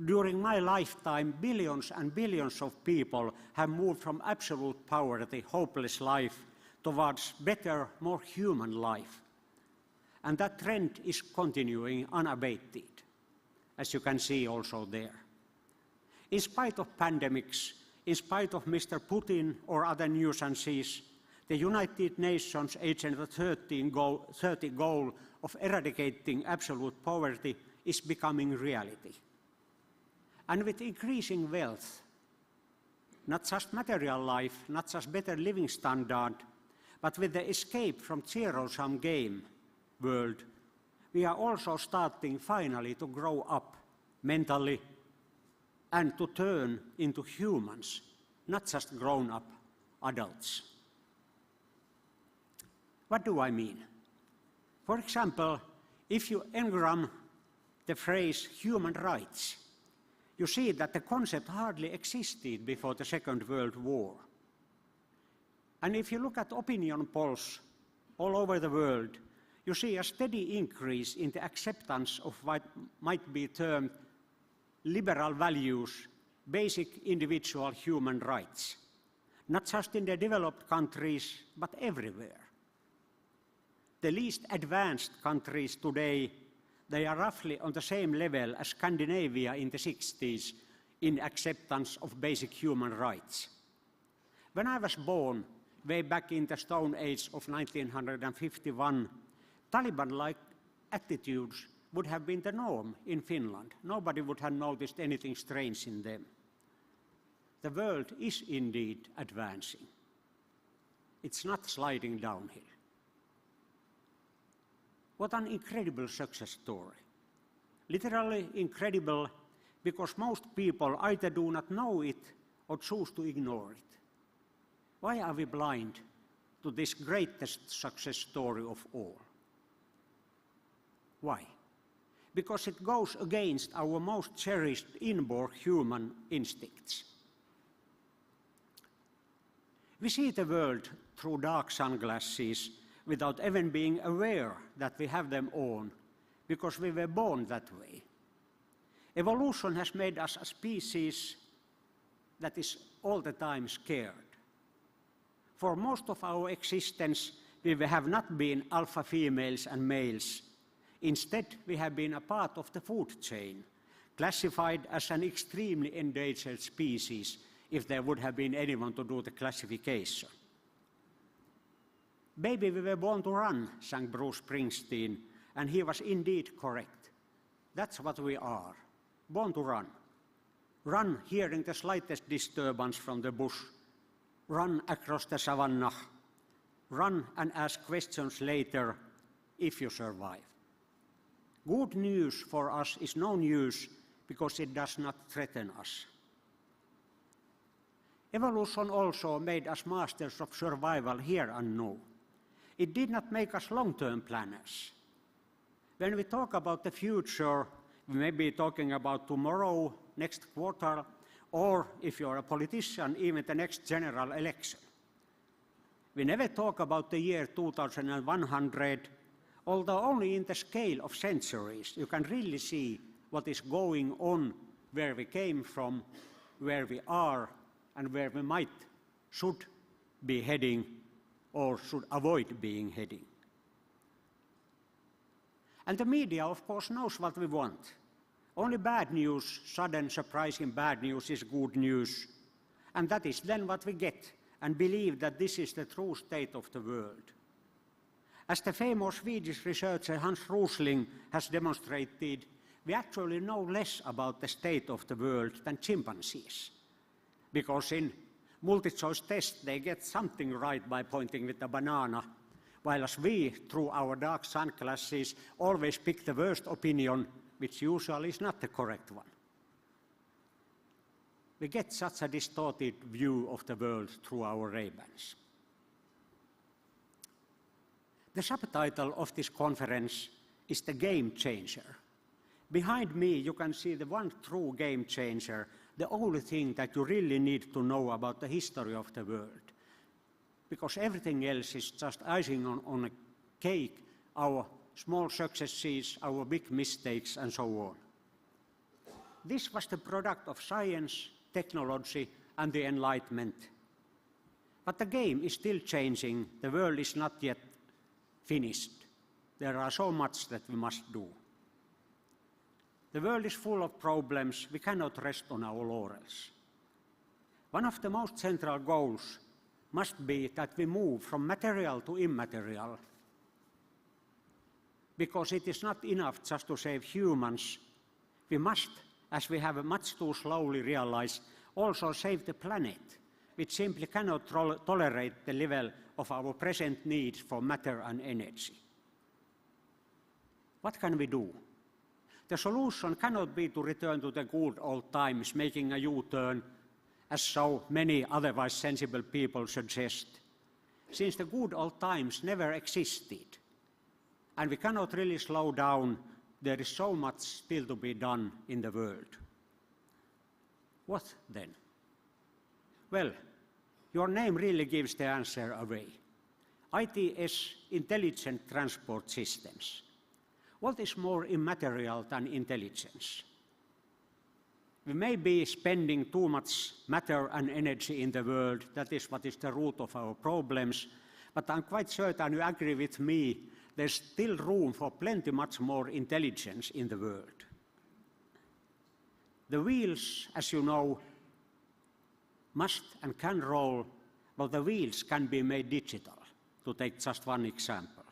G: during my lifetime, billions and billions of people have moved from absolute poverty, hopeless life, towards better, more human life. And that trend is continuing unabated, as you can see also there. In spite of pandemics, in spite of Mr. Putin or other nuisances, the United Nations Agenda 30 goal of eradicating absolute poverty is becoming reality. And with increasing wealth, not just material life, not just better living standard, but with the escape from zero-sum game world, we are also starting finally to grow up mentally and to turn into humans, not just grown-up adults. What do I mean? For example, if you engram the phrase human rights, you see that the concept hardly existed before the Second World War. And if you look at opinion polls all over the world, you see a steady increase in the acceptance of what might be termed liberal values, basic individual human rights, not just in the developed countries, but everywhere. The least advanced countries today, they are roughly on the same level as Scandinavia in the 60s in acceptance of basic human rights. When I was born, way back in the Stone Age of 1951, Taliban-like attitudes would have been the norm in Finland. Nobody would have noticed anything strange in them. The world is indeed advancing. It's not sliding downhill. What an incredible success story. Literally incredible because most people either do not know it or choose to ignore it. Why are we blind to this greatest success story of all? Why? Because it goes against our most cherished inborn human instincts. We see the world through dark sunglasses without even being aware that we have them on, because we were born that way. Evolution has made us a species that is all the time scared. For most of our existence, we have not been alpha females and males. Instead, we have been a part of the food chain, classified as an extremely endangered species if there would have been anyone to do the classification. Baby, we were born to run, sang Bruce Springsteen, and he was indeed correct. That's what we are, born to run. Run hearing the slightest disturbance from the bush. Run across the savanna. Run and ask questions later if you survive. Good news for us is no news because it does not threaten us. Evolution also made us masters of survival here and now. It did not make us long-term planners. When we talk about the future, we may be talking about tomorrow, next quarter, or if you're a politician, even the next general election. We never talk about the year 2100, although only in the scale of centuries you can really see what is going on, where we came from, where we are, and where we should be heading, or should avoid being heading. And the media, of course, knows what we want. Only bad news, sudden, surprising bad news is good news. And that is then what we get, and believe that this is the true state of the world. As the famous Swedish researcher Hans Rosling has demonstrated, we actually know less about the state of the world than chimpanzees. Because in multi-choice tests, they get something right by pointing with a banana, while as we, through our dark sunglasses, always pick the worst opinion, which usually is not the correct one. We get such a distorted view of the world through our Ray-Bans. The subtitle of this conference is The Game Changer. Behind me, you can see the one true game changer, the only thing that you really need to know about the history of the world. Because everything else is just icing on a cake, our small successes, our big mistakes, and so on. This was the product of science, technology, and the Enlightenment. But the game is still changing. The world is not yet finished. There are so much that we must do. The world is full of problems. We cannot rest on our laurels. One of the most central goals must be that we move from material to immaterial. Because it is not enough just to save humans. We must, as we have much too slowly realized, also save the planet, which simply cannot tolerate the level of our present needs for matter and energy. What can we do? The solution cannot be to return to the good old times, making a U-turn, as so many otherwise sensible people suggest, since the good old times never existed. And we cannot really slow down. There is so much still to be done in the world. What then? Well, Your name really gives the answer away. ITS, Intelligent Transport Systems. What is more immaterial than intelligence? We may be spending too much matter and energy in the world. That is what is the root of our problems. But I'm quite certain you agree with me, there's still room for plenty much more intelligence in the world. The wheels, as you know, must and can roll, but the wheels can be made digital, to take just one example.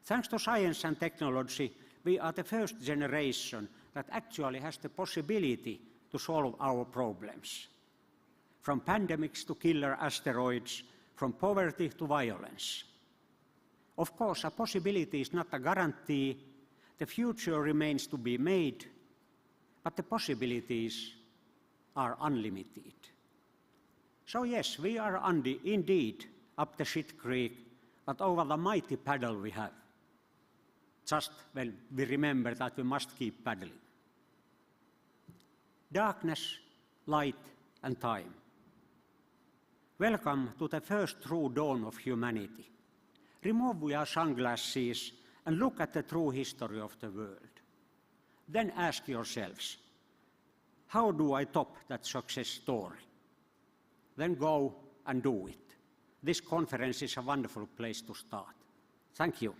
G: Thanks to science and technology, we are the first generation that actually has the possibility to solve our problems. From pandemics to killer asteroids, from poverty to violence. Of course, a possibility is not a guarantee. The future remains to be made, but the possibilities are unlimited. So yes, we are indeed up the shit creek, but over the mighty paddle we have. Just when we remember that we must keep paddling. Darkness, light, and time. Welcome to the first true dawn of humanity. Remove your sunglasses and look at the true history of the world. Then ask yourselves, how do I top that success story? Then go and do it. This conference is a wonderful place to start. Thank you.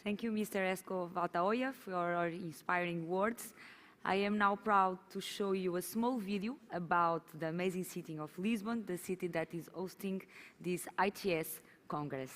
B: Thank you, Mr. Esko Valtaoia, for your inspiring words. I am now proud to show you a small video about the amazing city of Lisbon, the city that is hosting this ITS Congress.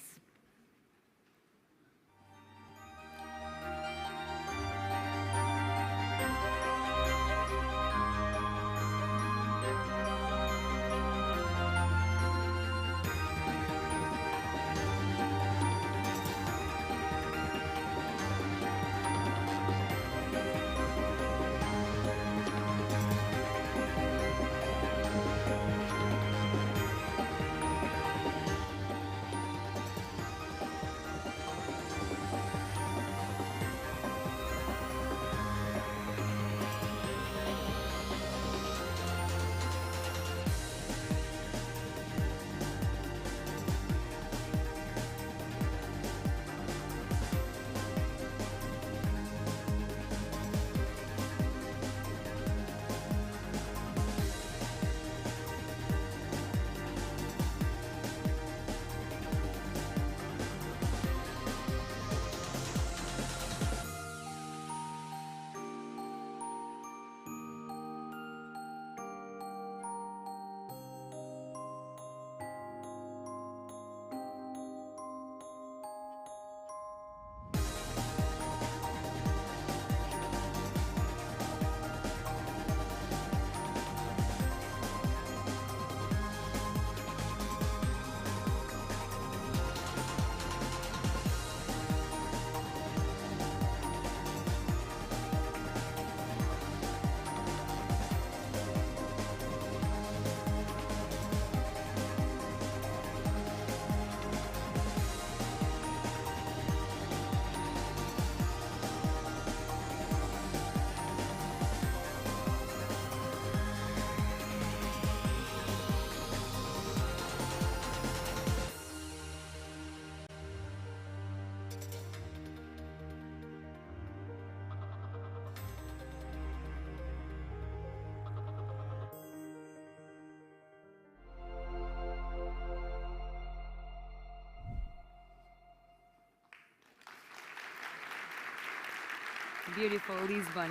B: Beautiful Lisbon.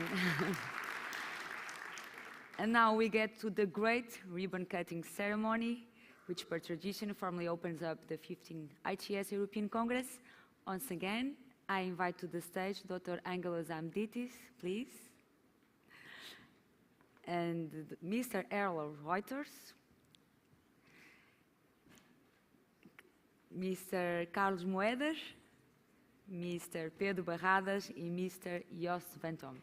B: And now we get to the great ribbon-cutting ceremony, which per tradition formally opens up the 15th ITS European Congress. Once again, I invite to the stage Dr. Angelos Amditis, please, and Mr. Errol Reuters, Mr. Carlos Moedas, Mr. Pedro Barradas e Mr. Jos Van Tom.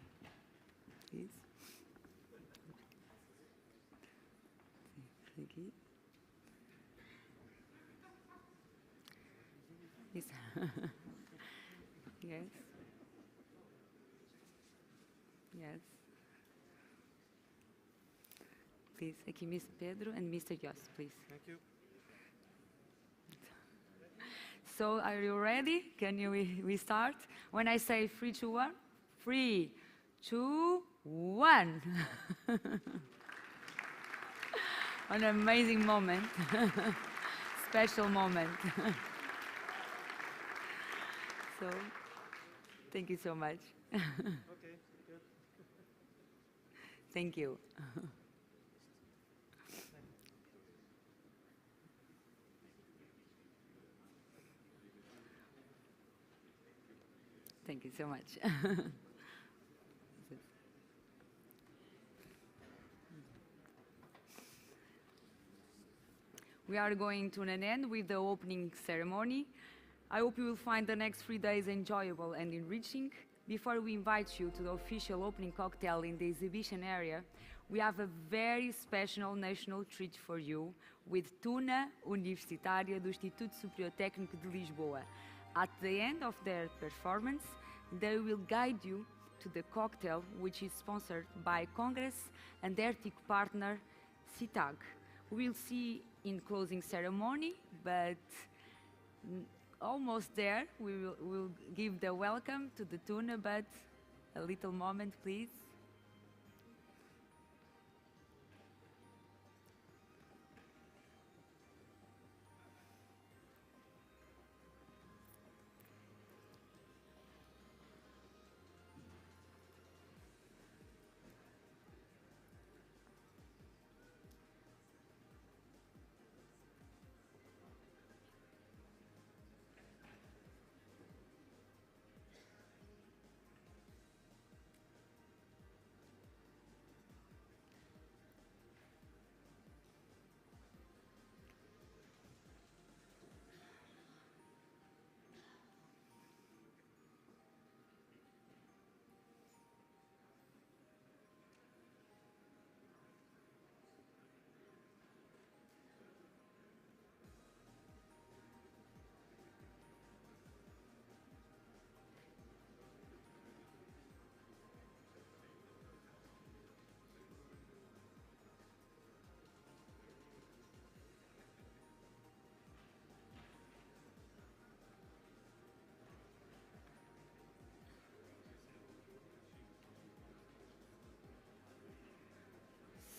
B: Please. Aqui. Yes. Yes. Please, aqui Mr. Pedro and Mr. Jos, please.
A: Thank you.
B: So, are you ready? We start? When I say 3, 2, 1, 3, 2, 1. An amazing moment. Special moment. So, thank you so much.
A: Okay, good.
B: Thank you. Thank you so much. We are going to an end with the opening ceremony. I hope you will find the next 3 days enjoyable and enriching. Before we invite you to the official opening cocktail in the exhibition area, we have a very special national treat for you with Tuna Universitária do Instituto Superior Técnico de Lisboa. At the end of their performance, they will guide you to the cocktail, which is sponsored by Congress and their TIC partner, CITAG. We'll see in closing ceremony, but almost there. We'll give the welcome to the tuna, but a little moment, please.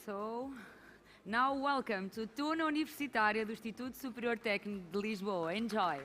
B: So, now welcome to Tuna Universitária do Instituto Superior Técnico de Lisboa. Enjoy.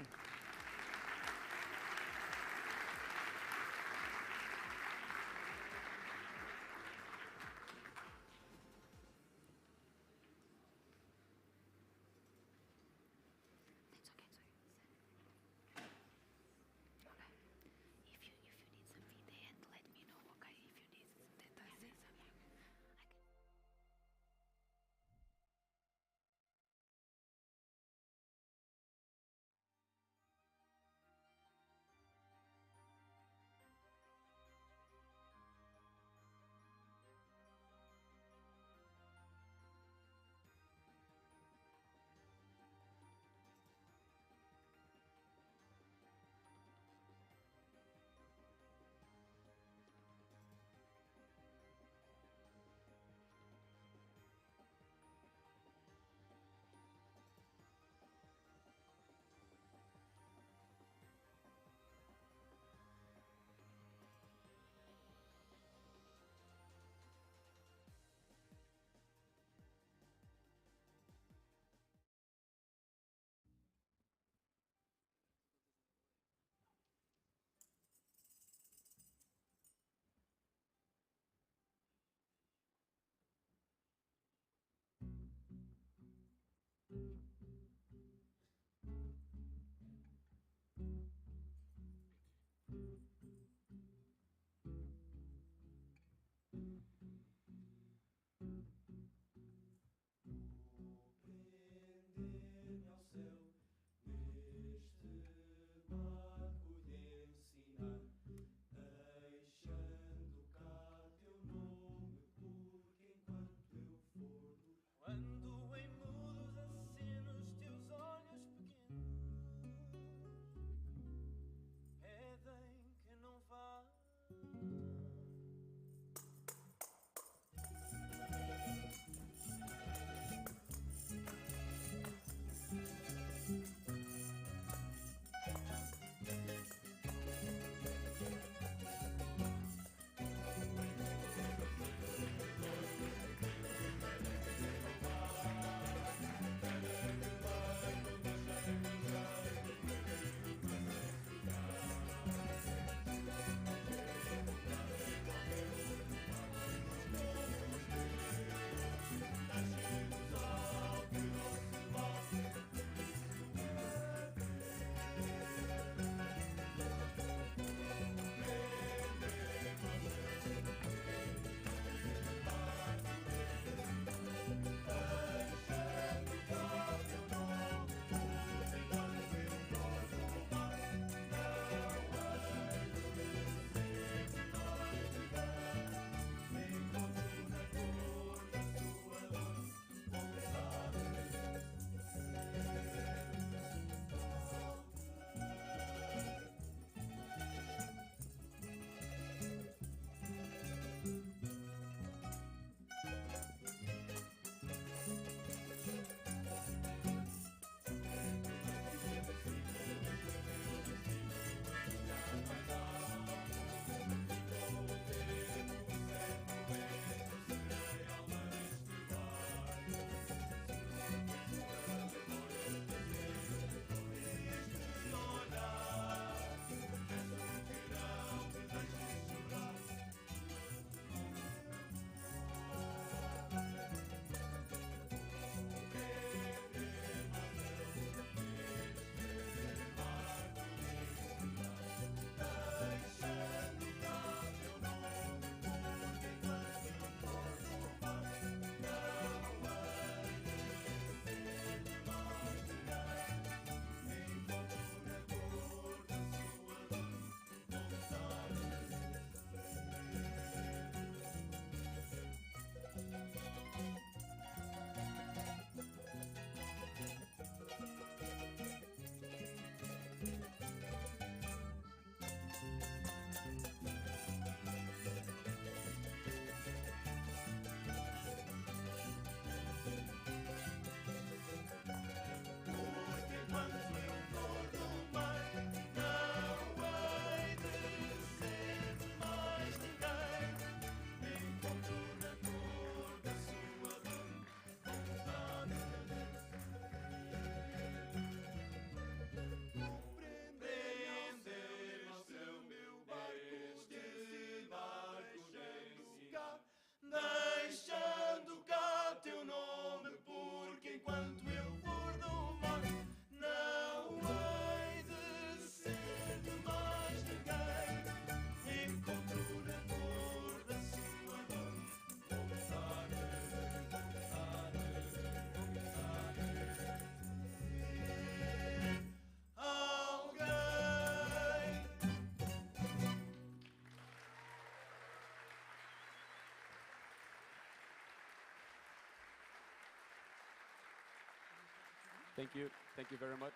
H: Thank you. Thank you very much.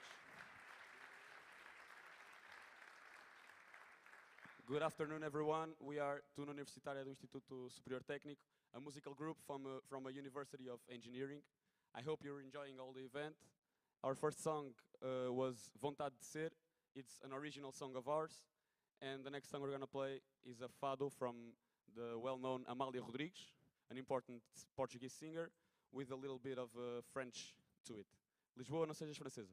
H: Good afternoon, everyone. We are Tuna Universitária do Instituto Superior Técnico, a musical group from a University of Engineering. I hope you're enjoying all the event. Our first song was Vontade de Ser. It's an original song of ours. And the next song we're going to play is a fado from the well-known Amália Rodrigues, an important Portuguese singer, with a little bit of French to it. Lisboa, não sejas francesa.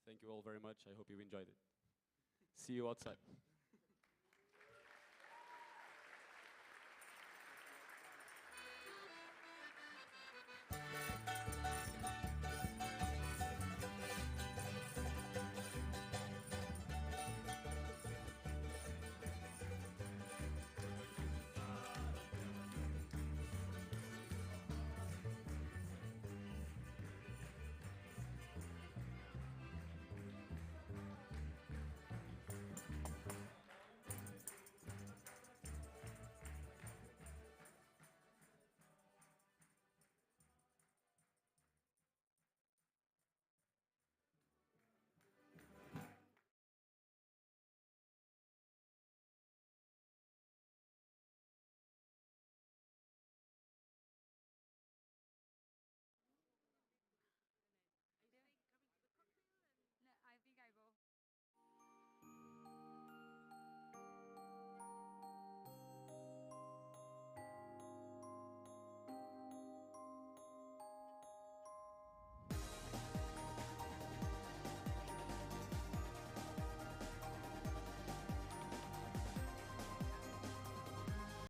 H: Thank you all very much. I hope you enjoyed it. See you outside.